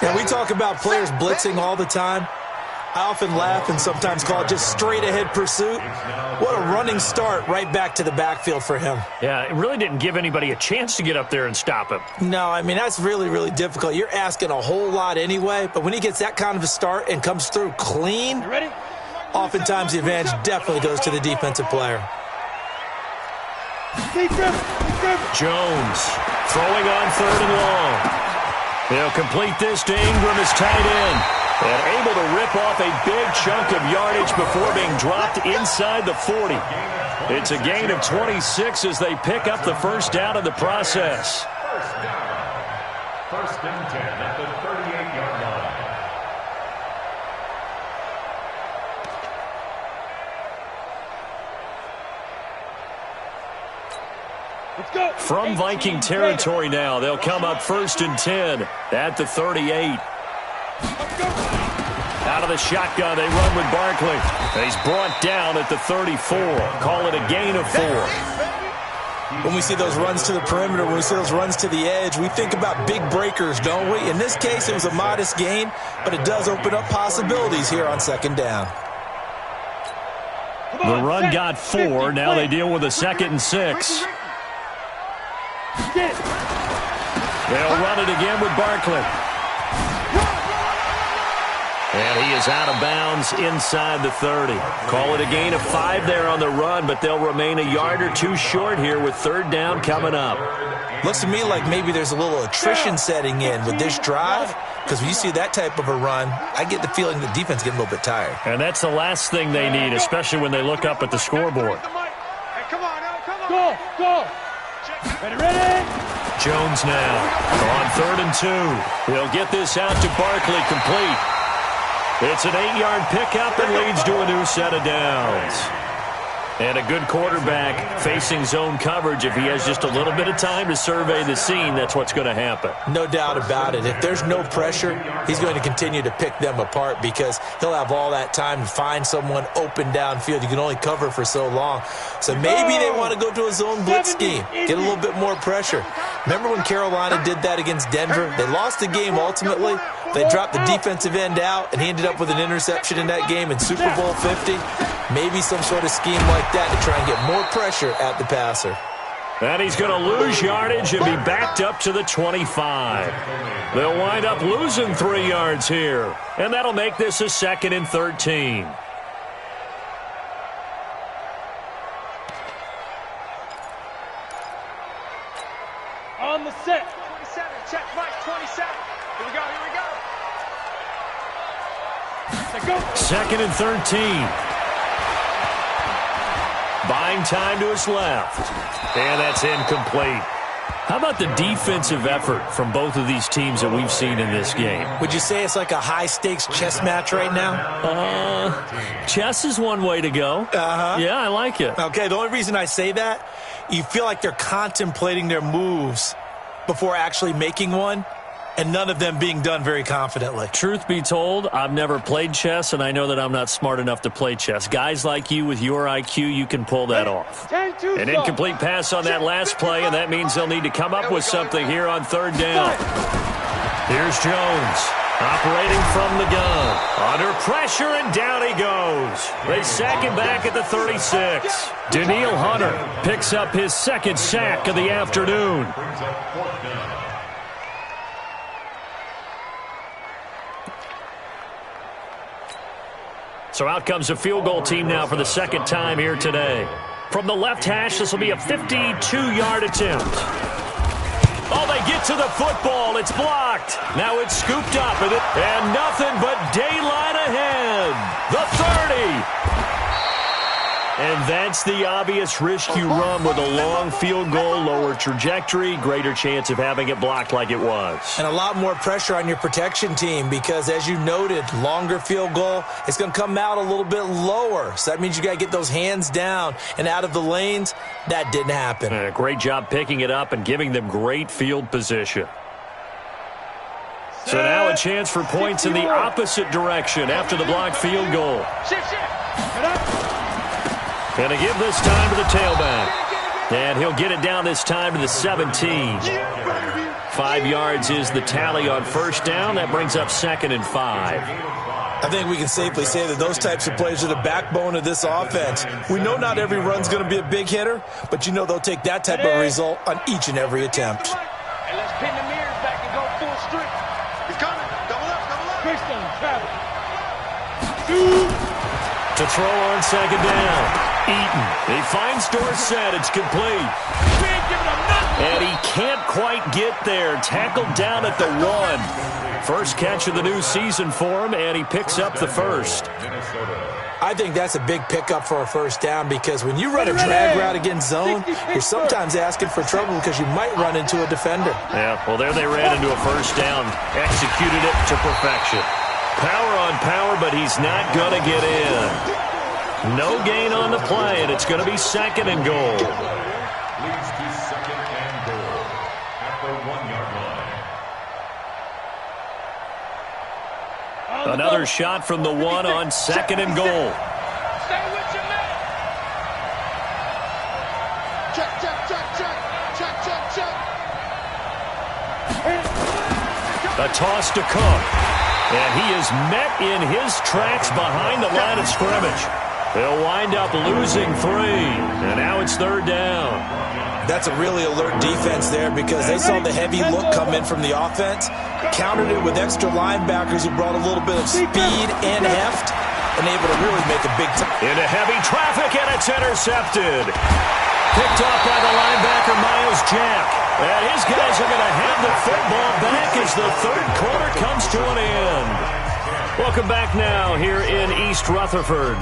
Now, we talk about players blitzing all the time. I often laugh and sometimes call it just straight-ahead pursuit. What a running start right back to the backfield for him. Yeah, it really didn't give anybody a chance to get up there and stop him. No, I mean, that's really, really difficult. You're asking a whole lot anyway, but when he gets that kind of a start and comes through clean, oftentimes the advantage definitely goes to the defensive player. Jones throwing on 3rd and long. They'll complete this to Ingram as tight end. And able to rip off a big chunk of yardage before being dropped inside the 40. It's a gain of 26 as they pick up the first down in the process. First down. First and 10 at the 38-yard line. Let's go. From Viking territory now, they'll come up first and 10 at the 38. Out of the shotgun, they run with Barkley. He's brought down at the 34. Call it a gain of 4. When we see those runs to the perimeter, when we see those runs to the edge, we think about big breakers, don't we? In this case, it was a modest gain, but it does open up possibilities here on second down. The run got 4. Now they deal with a 2nd and 6. They'll run it again with Barkley. And he is out of bounds inside the 30. Call it a gain of 5 there on the run, but they'll remain a yard or 2 short here with third down coming up. Looks to me like maybe there's a little attrition setting in with this drive, because when you see that type of a run, I get the feeling the defense is getting a little bit tired. And that's the last thing they need, especially when they look up at the scoreboard. Hey, come on, now, come on. Go. Ready. Jones now on 3rd and 2. He'll get this out to Barkley complete. It's an 8-yard pickup and leads to a new set of downs. And a good quarterback facing zone coverage. If he has just a little bit of time to survey the scene, that's what's going to happen. No doubt about it. If there's no pressure, he's going to continue to pick them apart because he'll have all that time to find someone open downfield. You can only cover for so long. So maybe they want to go to a zone blitz scheme, get a little bit more pressure. Remember when Carolina did that against Denver? They lost the game ultimately. They dropped the defensive end out, and he ended up with an interception in that game in Super Bowl 50. Maybe some sort of scheme like that to try and get more pressure at the passer. And he's going to lose yardage and be backed up to the 25. They'll wind up losing 3 yards here, and that'll make this a 2nd and 13. On the set. 27. Check, Mike. 27. Here we go. 2nd and 13. Buying time to his left. And that's incomplete. How about the defensive effort from both of these teams that we've seen in this game? Would you say it's like a high-stakes chess match right now? Chess is one way to go. Yeah, I like it. Okay, the only reason I say that, you feel like they're contemplating their moves before actually making one, and none of them being done very confidently. Truth be told, I've never played chess, and I know that I'm not smart enough to play chess. Guys like you with your IQ, you can pull that off. An incomplete pass on that last play, and that means they'll need to come up with something here on 3rd down. Here's Jones, operating from the gun. Under pressure, and down he goes. They sack him back at the 36. Danielle Hunter picks up his 2nd sack of the afternoon. So out comes a field goal team now for the 2nd time here today. From the left hash, this will be a 52-yard attempt. Oh, they get to the football. It's blocked. Now it's scooped up, and nothing but daylight ahead. The 30. And that's the obvious risk you run with a long field goal, lower trajectory, greater chance of having it blocked like it was. And a lot more pressure on your protection team because, as you noted, longer field goal, it's going to come out a little bit lower. So that means you got to get those hands down and out of the lanes. That didn't happen. Great job picking it up and giving them great field position. So now a chance for points in the opposite direction after the blocked field goal. Gonna give this time to the tailback. And he'll get it down this time to the 17. 5 yards is the tally on 1st down. That brings up 2nd and 5. I think we can safely say that those types of plays are the backbone of this offense. We know not every run's going to be a big hitter, but you know they'll take that type of result on each and every attempt. And let's pin the mirrors back and go full strip. He's coming. Double up. Christian, travel. To throw on 2nd down. Eaton. He finds Dorsett. It's complete. And he can't quite get there. Tackled down at the 1. First catch of the new season for him, and he picks up the 1st. I think that's a big pickup for a first down because when you run a drag route against zone, you're sometimes asking for trouble because you might run into a defender. Yeah, well, there they ran into a first down. Executed it to perfection. Power on power, but he's not going to get in. No gain on the play, and it's going to be 2nd and goal. Leads to 2nd and goal at the 1-yard line. Another shot from the 1 on 2nd and goal. Stay with your man. Check, check, check, check. Check, check, check. A toss to Cook. And he is met in his tracks behind the line of scrimmage. They'll wind up losing 3. And now it's 3rd down. That's a really alert defense there because they saw the heavy look come in from the offense, countered it with extra linebackers who brought a little bit of speed and heft, and able to really make a big time. Into heavy traffic, and it's intercepted. Picked off by the linebacker, Myles Jack. And his guys are going to have the football back as the 3rd quarter comes to an end. Welcome back now here in East Rutherford.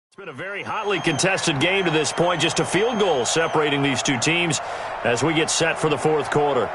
It's been a very hotly contested game to this point. Just a field goal separating these two teams as we get set for the fourth quarter.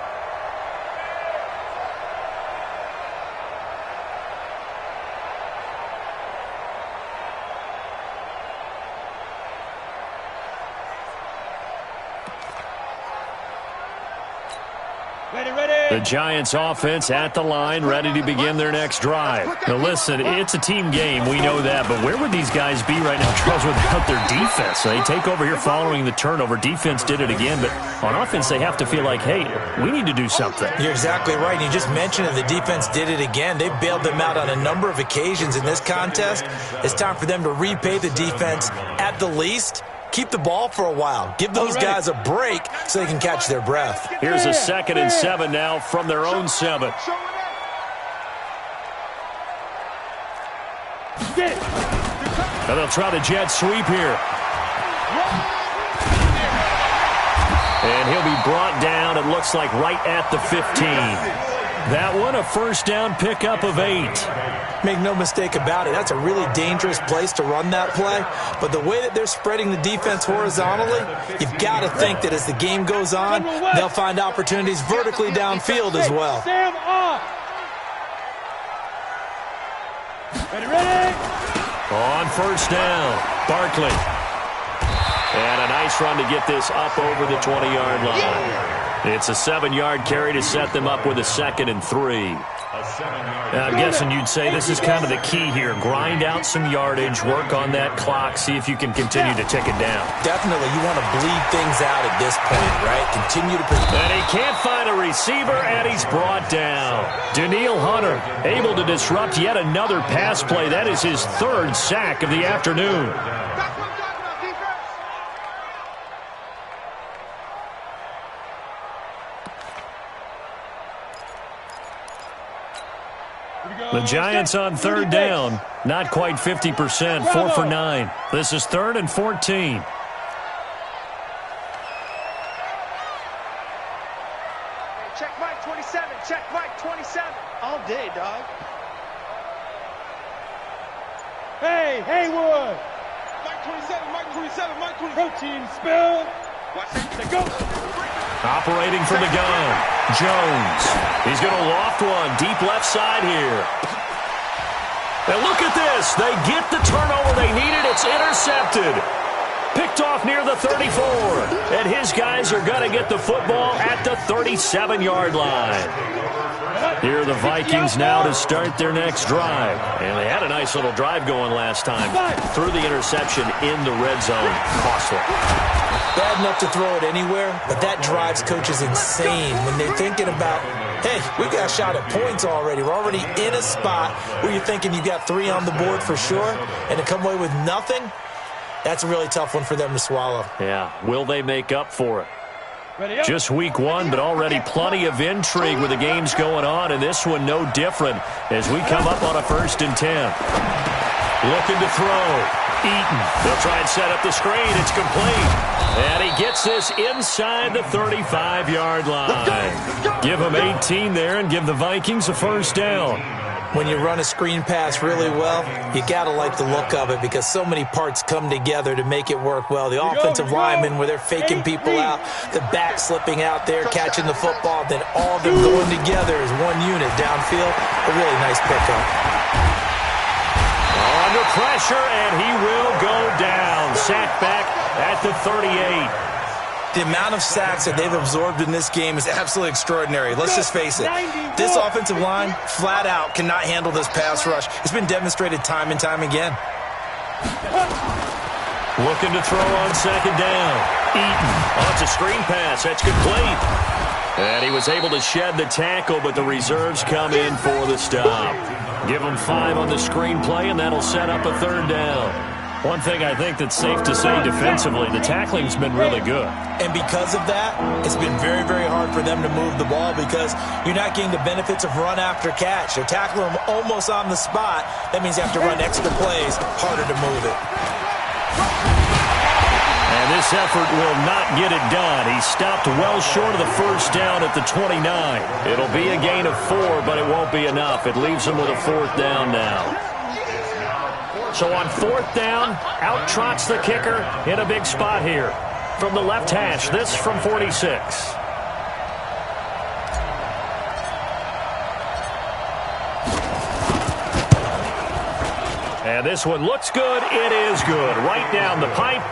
The Giants offense at the line, ready to begin their next drive. Now listen, it's a team game, we know that, but where would these guys be right now, Charles, without their defense? They take over here following the turnover. Defense did it again, but on offense they have to feel like, hey, we need to do something. You're exactly right. You just mentioned it. The defense did it again. They bailed them out on a number of occasions in this contest. It's time for them to repay the defense at the least. Keep the ball for a while. Give those guys a break so they can catch their breath. Here's a 2nd and 7 now from their own 7. And they'll try the jet sweep here. And he'll be brought down, it looks like, right at the 15. That one, a first down pickup of 8. Make no mistake about it, that's a really dangerous place to run that play. But the way that they're spreading the defense horizontally, you've got to think that as the game goes on, they'll find opportunities vertically downfield as well. Ready? On first down, Barkley. And a nice run to get this up over the 20-yard line. It's a 7-yard carry to set them up with a 2nd and 3. I'm guessing you'd say this is kind of the key here. Grind out some yardage, work on that clock, see if you can continue to tick it down. Definitely. You want to bleed things out at this point, right? Continue to... And he can't find a receiver, and he's brought down. Danielle Hunter able to disrupt yet another pass play. That is his 3rd sack of the afternoon. The Giants on 3rd down. Not quite 50%. 4 for 9. This is 3rd and 14. Check Mike 27. Check Mike 27. All day, dog. Hey, Haywood. Mike 27. Mike 27. Mike 27. Protein spill. Watch it. Go. Operating from the gun, Jones. He's going to loft one deep left side here. And look at this. They get the turnover they needed. It's intercepted. Picked off near the 34. And his guys are going to get the football at the 37-yard line. Here are the Vikings now to start their next drive. And they had a nice little drive going last time. Threw the interception in the red zone. Costly. Bad enough to throw it anywhere, but that drives coaches insane when they're thinking about, hey, we got a shot at points already. We're already in a spot where you're thinking you got 3 on the board for sure, and to come away with nothing, that's a really tough one for them to swallow. Yeah, will they make up for it? Just week 1, but already plenty of intrigue with the games going on, and this one no different as we come up on a 1st and 10. Looking to throw. Eaton. They'll try and set up the screen. It's complete. And he gets this inside the 35-yard line. Give him 18 there and give the Vikings a first down. When you run a screen pass really well, you got to like the look of it because so many parts come together to make it work well. The offensive linemen where they're faking people out, the back slipping out there, catching the football, then all of them going together as one unit downfield. A really nice pickup. Under pressure, and he will go down. Sacked back at the 38. The amount of sacks that they've absorbed in this game is absolutely extraordinary. Let's just face it. This offensive line, flat out, cannot handle this pass rush. It's been demonstrated time and time again. Looking to throw on 2nd down. Eaton. Oh, it's a screen pass. That's complete. And he was able to shed the tackle, but the reserves come in for the stop. Give him 5 on the screenplay, and that'll set up a 3rd down. One thing I think that's safe to say defensively, the tackling's been really good. And because of that, it's been very, very hard for them to move the ball because you're not getting the benefits of run after catch. They're tackling them almost on the spot. That means you have to run extra plays, harder to move it. And this effort will not get it done. He stopped well short of the first down at the 29. It'll be a gain of 4, but it won't be enough. It leaves him with a 4th down now. So on 4th down, out trots the kicker in a big spot here. From the left hash, this from 46. And this one looks good. It is good. Right down the pipe.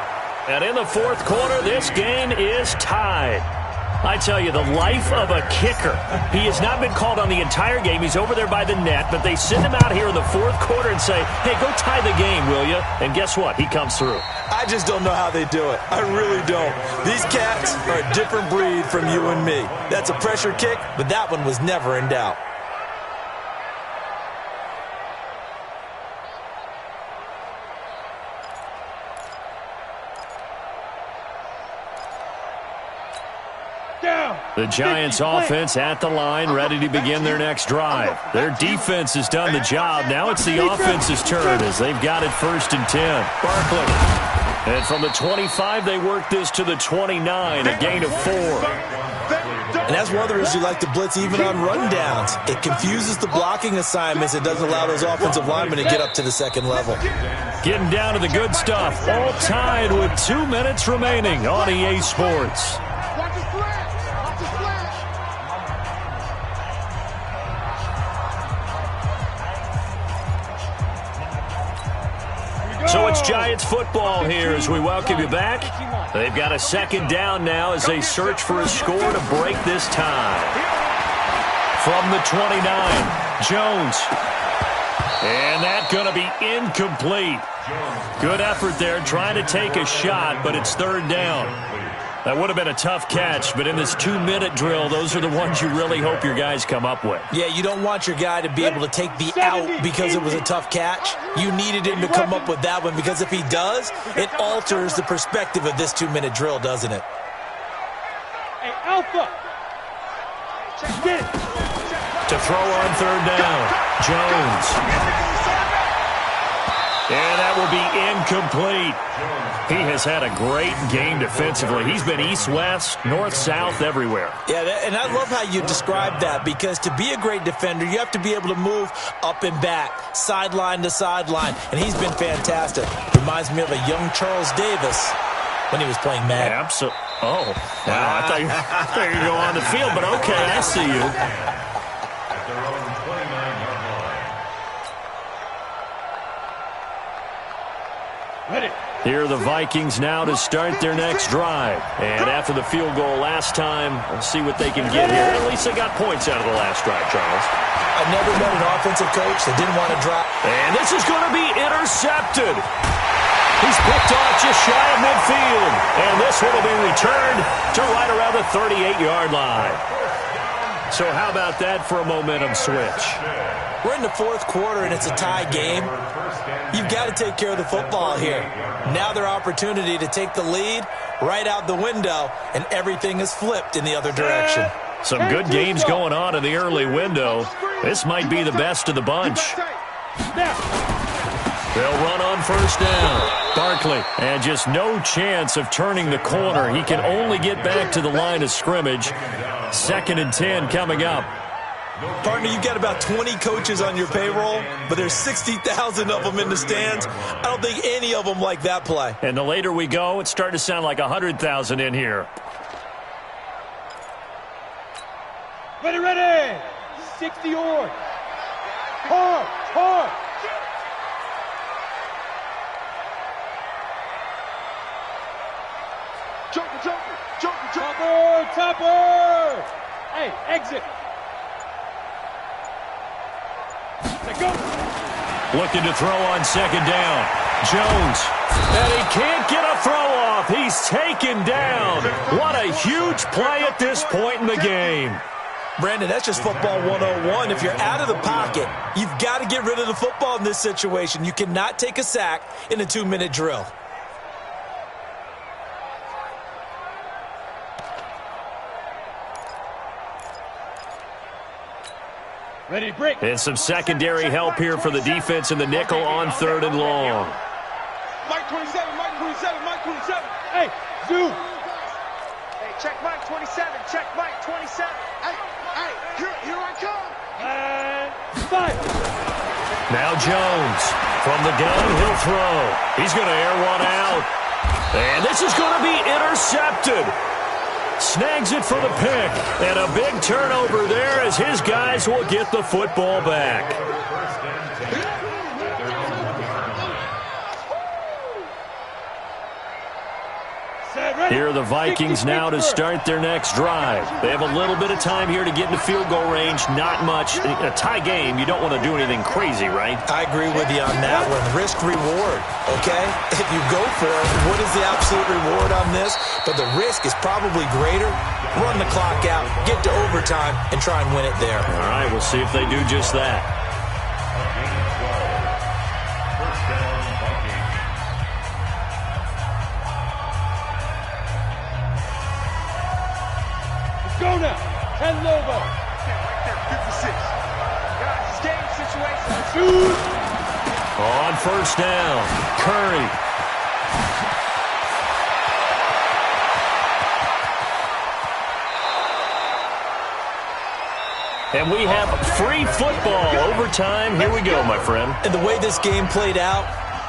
And in the 4th quarter, this game is tied. I tell you, the life of a kicker. He has not been called on the entire game. He's over there by the net, but they send him out here in the 4th quarter and say, hey, go tie the game, will you? And guess what? He comes through. I just don't know how they do it. I really don't. These cats are a different breed from you and me. That's a pressure kick, but that one was never in doubt. The Giants offense at the line, ready to begin their next drive. Their defense has done the job. Now it's the offense's turn as they've got it 1st and 10. Barkley. And from the 25, they work this to the 29, a gain of 4. And that's one of the reasons you like to blitz even on rundowns. It confuses the blocking assignments. It doesn't allow those offensive linemen to get up to the 2nd level. Getting down to the good stuff. All tied with 2 minutes remaining on EA Sports. So it's Giants football here as we welcome you back. They've got a 2nd down now as they search for a score to break this tie. From the 29, Jones. And that's going to be incomplete. Good effort there trying to take a shot, but it's 3rd down. That would have been a tough catch, but in this 2-minute drill, those are the ones you really hope your guys come up with. Yeah, you don't want your guy to be able to take the out because it was a tough catch. You needed him to come up with that one because if he does, it alters the perspective of this 2-minute drill, doesn't it? Hey, Alpha! Get it! To throw on 3rd down, Jones. And that will be incomplete. He has had a great game defensively. He's been east-west, north-south, everywhere. Yeah, and I love how you describe that because to be a great defender, you have to be able to move up and back, sideline to sideline, and he's been fantastic. Reminds me of a young Charles Davis when he was playing Madden. Absolutely. Oh, wow. I thought you were going to go on the field, but okay, I see you. Here are the Vikings now to start their next drive. And after the field goal last time, we'll see what they can get here. At least they got points out of the last drive, Charles. I've never met an offensive coach that didn't want to drop. And this is going to be intercepted. He's picked off just shy of midfield. And this one will be returned to right around the 38-yard line. So how about that for a momentum switch? We're in the 4th quarter, and it's a tie game. You've got to take care of the football here. Now their opportunity to take the lead right out the window, and everything is flipped in the other direction. Some good games going on in the early window. This might be the best of the bunch. They'll run on 1st down. Barkley, and just no chance of turning the corner. He can only get back to the line of scrimmage. 2nd and 10 coming up. Partner, you've got about 20 coaches on your payroll, but there's 60,000 of them in the stands. I don't think any of them like that play. And the later we go, it's starting to sound like 100,000 in here. Ready! 60 yards. Hard. Topper! Hey, exit. Looking to throw on 2nd down. Jones. And he can't get a throw off. He's taken down. What a huge play at this point in the game. Brandon, that's just football 101. If you're out of the pocket, you've got to get rid of the football in this situation. You cannot take a sack in a 2-minute drill. Ready, break. And some secondary help here for the defense in the nickel on 3rd and long. Mike 27. Hey, Zoo. Hey, check Mike 27. Check Mike 27. Hey, here I come. And 5. Now Jones. From the gun, he'll throw. He's going to air one out. And this is going to be intercepted. Snags it for the pick. And a big turnover there as his guys will get the football back. Here are the Vikings now to start their next drive. They have a little bit of time here to get into field goal range. Not much. In a tie game, you don't want to do anything crazy, right? I agree with you on that one. Risk-reward, okay? If you go for it, what is the absolute reward on this? But the risk is probably greater. Run the clock out, get to overtime, and try and win it there. All right, we'll see if they do just that. Go now. 10 over. Right there, 56. Guys, this game situation. Shoot. On first down, Curry. And we have free football overtime. Here we go, my friend. And the way this game played out,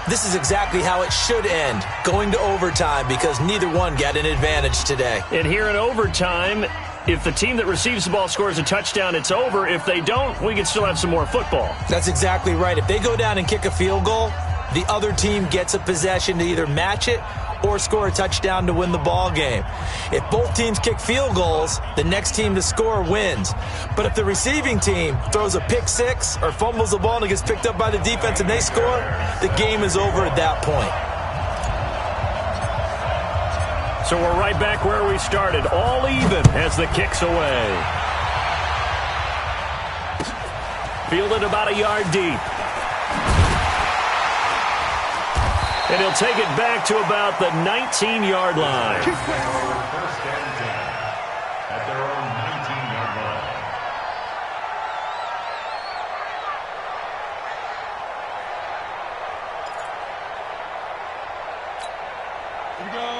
this is exactly how it should end, going to overtime, because neither one got an advantage today. And here in overtime, if the team that receives the ball scores a touchdown, it's over. If they don't, we can still have some more football. That's exactly right. If they go down and kick a field goal, the other team gets a possession to either match it or score a touchdown to win the ball game. If both teams kick field goals, the next team to score wins. But if the receiving team throws a pick six or fumbles the ball and it gets picked up by the defense and they score, the game is over at that point. So we're right back where we started, all even as the kick's away. Fielded about a yard deep. And he'll take it back to about the 19-yard line. First and 10 at their own 19-yard line.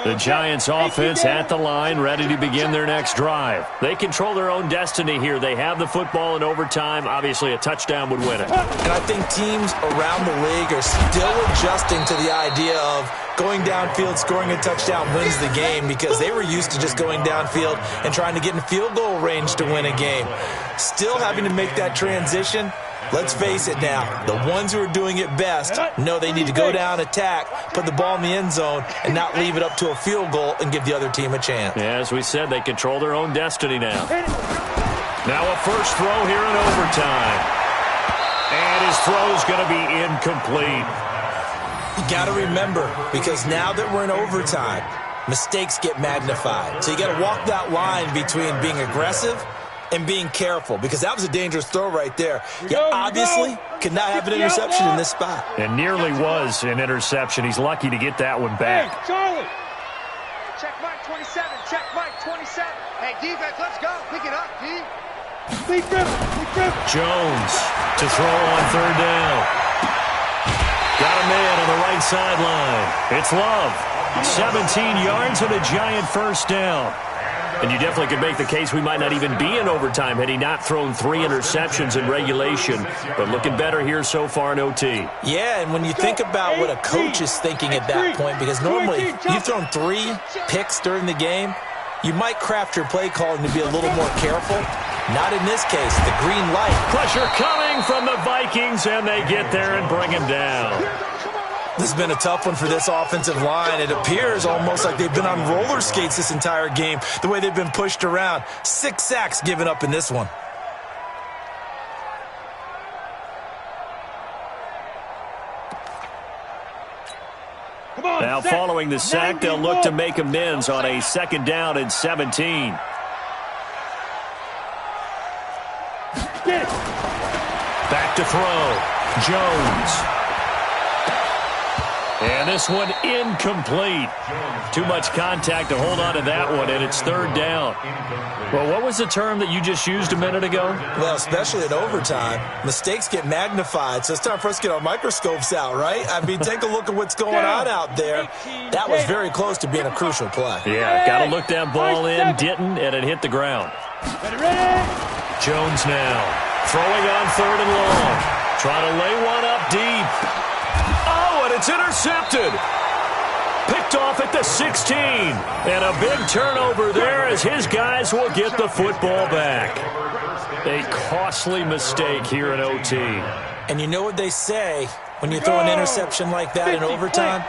The Giants offense at the line, ready to begin their next drive. They control their own destiny here. They have the football in overtime. Obviously, a touchdown would win it. And I think teams around the league are still adjusting to the idea of going downfield, scoring a touchdown wins the game, because they were used to just going downfield and trying to get in field goal range to win a game. Still having to make that transition. Let's face it now, the ones who are doing it best know they need to go down, attack, put the ball in the end zone, and not leave it up to a field goal and give the other team a chance. Yeah, as we said, they control their own destiny now. Now a first throw here in overtime. And his throw's going to be incomplete. You got to remember, because now that we're in overtime, mistakes get magnified. So you got to walk that line between being aggressive and being careful, because that was a dangerous throw right there. You obviously could not have an interception in this spot. And nearly was an interception. He's lucky to get that one back. Hey, Charlie. Check Mike 27. Check Mike 27. Hey, defense, let's go. Pick it up, D. Jones to throw on third down. Got a man on the right sideline. It's Love. 17 yards and a Giant first down. And you definitely could make the case we might not even be in overtime had he not thrown 3 interceptions in regulation. But looking better here so far in OT. Yeah, and when you think about what a coach is thinking at that point, because normally you've thrown 3 picks during the game, you might craft your play calling to be a little more careful. Not in this case. The green light. Pressure coming from the Vikings, and they get there and bring him down. This has been a tough one for this offensive line. It appears almost like they've been on roller skates this entire game, the way they've been pushed around. 6 sacks given up in this one. Now following the sack, they'll look to make amends on a 2nd down and 17. Back to throw. Jones. And this one incomplete. Too much contact to hold on to that one, and it's 3rd down. Well, what was the term that you just used a minute ago? Well, especially in overtime, mistakes get magnified, so it's time for us to get our microscopes out, right? I mean, take a look at what's going on out there. That was very close to being a crucial play. Yeah, got to look that ball in, didn't, and it hit the ground. Jones now, throwing on 3rd and long. Trying to lay one up deep. Oh, and it's intercepted. Picked off at the 16. And a big turnover there as his guys will get the football back. A costly mistake here in OT. And you know what they say, when you throw an interception like that in overtime,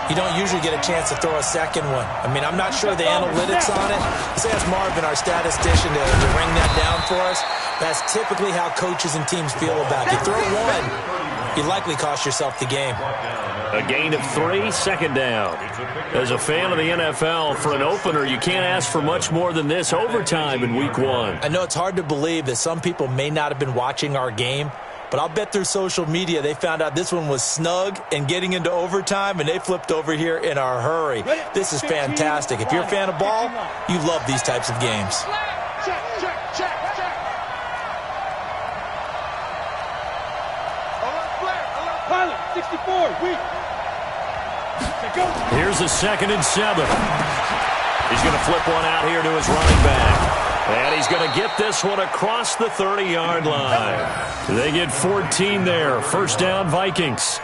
you don't usually get a chance to throw a second one. I mean, I'm not sure the analytics on it. Let's ask Marvin, our statistician, to ring that down for us. That's typically how coaches and teams feel about it. You throw one, you likely cost yourself the game. A gain of 3, second down. As a fan of the NFL, for an opener, you can't ask for much more than this overtime in Week 1. I know it's hard to believe that some people may not have been watching our game, but I'll bet through social media they found out this one was snug and getting into overtime, and they flipped over here in a hurry. This is fantastic. If you're a fan of ball, you love these types of games. Pilot, 64, weak. Here's a 2nd and 7. He's going to flip one out here to his running back. And he's going to get this one across the 30-yard line. They get 14 there. First down, Vikings.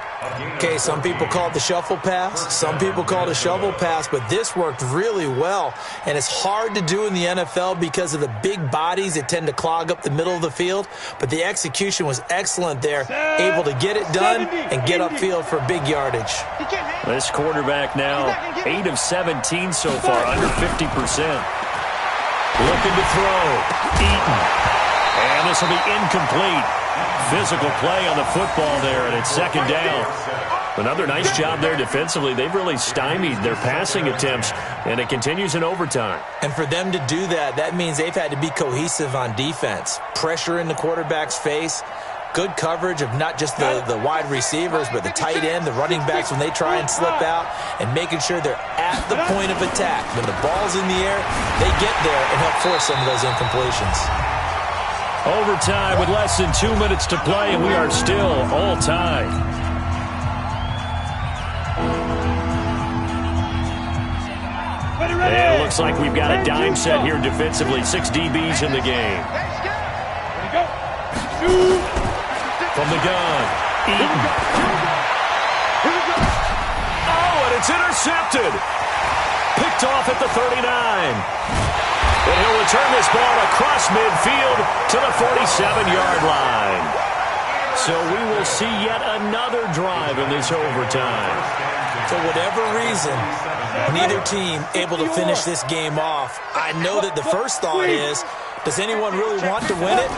Okay, some people call it the shuffle pass. Some people call it a shovel pass, but this worked really well. And it's hard to do in the NFL because of the big bodies that tend to clog up the middle of the field. But the execution was excellent there, able to get it done and get upfield for big yardage. This quarterback now 8 of 17 so far, under 50%. Looking to throw. Eaton. And this will be incomplete. Physical play on the football there, and it's 2nd down. Another nice job there defensively. They've really stymied their passing attempts, and it continues in overtime. And for them to do that, that means they've had to be cohesive on defense. Pressure in the quarterback's face. Good coverage of not just the wide receivers, but the tight end, the running backs when they try and slip out, and making sure they're at the point of attack. When the ball's in the air, they get there and help force some of those incompletions. Overtime with less than 2 minutes to play, and we are still all tied. And it looks like we've got a dime set here defensively. 6 DBs in the game. From the gun, Eaton. Oh, and it's intercepted. Picked off at the 39. And he'll return this ball across midfield to the 47-yard line. So we will see yet another drive in this overtime. For whatever reason, neither team able to finish this game off. I know that the first thought is, does anyone really want to win it?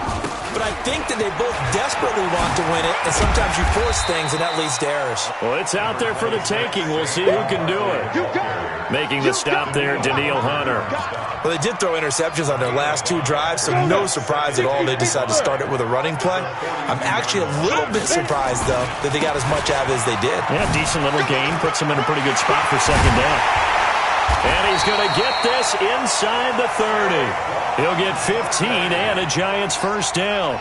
But I think that they both desperately want to win it, and sometimes you force things, and that leads to errors. Well, it's out there for the taking. We'll see who can do it. Making the stop there, Danielle Hunter. Well, they did throw interceptions on their last 2 drives, so no surprise at all they decided to start it with a running play. I'm actually a little bit surprised, though, that they got as much out of it as they did. Yeah, decent little gain. Puts them in a pretty good spot for 2nd down. And he's going to get this inside the 30. He'll get 15 and a Giants first down.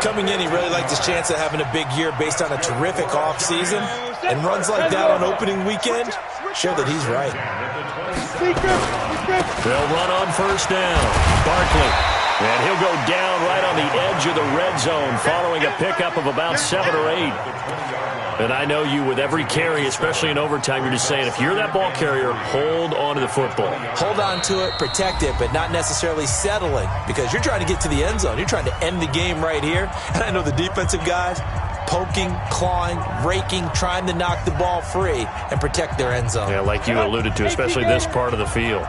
Coming in, he really liked his chance of having a big year based on a terrific offseason. And runs like that on opening weekend show that he's right. They'll run on first down. Barkley. And he'll go down right on the edge of the red zone following a pickup of about 7 or 8. And I know you, with every carry, especially in overtime, you're just saying, if you're that ball carrier, hold on to the football. Hold on to it, protect it, but not necessarily settle it, because you're trying to get to the end zone. You're trying to end the game right here. And I know the defensive guys poking, clawing, raking, trying to knock the ball free and protect their end zone. Yeah, like you alluded to, especially this part of the field.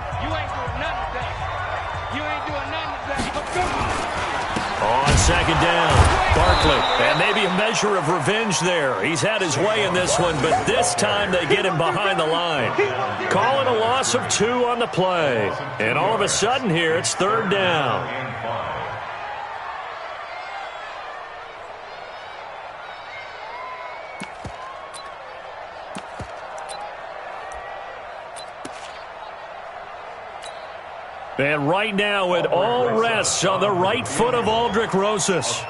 On 2nd down, Barkley. And maybe a measure of revenge there. He's had his way in this one, but this time they get him behind the line. Calling a loss of 2 on the play. And all of a sudden here, it's 3rd down. And right now it all rests on the right foot of Aldrick Rosas.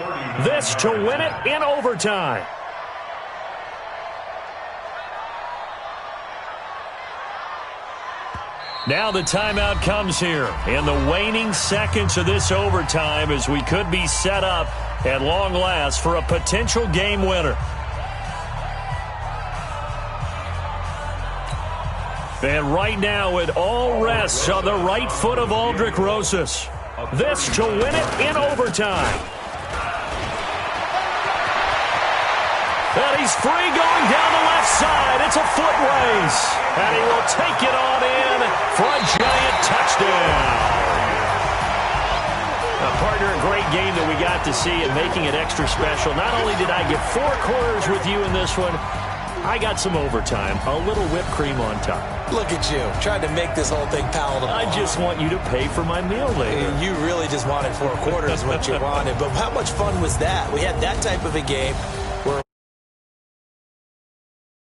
This to win it in overtime. Now the timeout comes here in the waning seconds of this overtime as we could be set up at long last for a potential game winner. And right now it all rests on the right foot of Aldrick Rosas. This to win it in overtime. And he's free going down the left side. It's a foot race. And he will take it on in for a giant touchdown. Partner, a great game that we got to see and making it extra special. Not only did I get 4 quarters with you in this one, I got some overtime, a little whipped cream on top. Look at you, trying to make this whole thing palatable. I just want you to pay for my meal later. You really just wanted 4 quarters, what you wanted. But how much fun was that? We had that type of a game.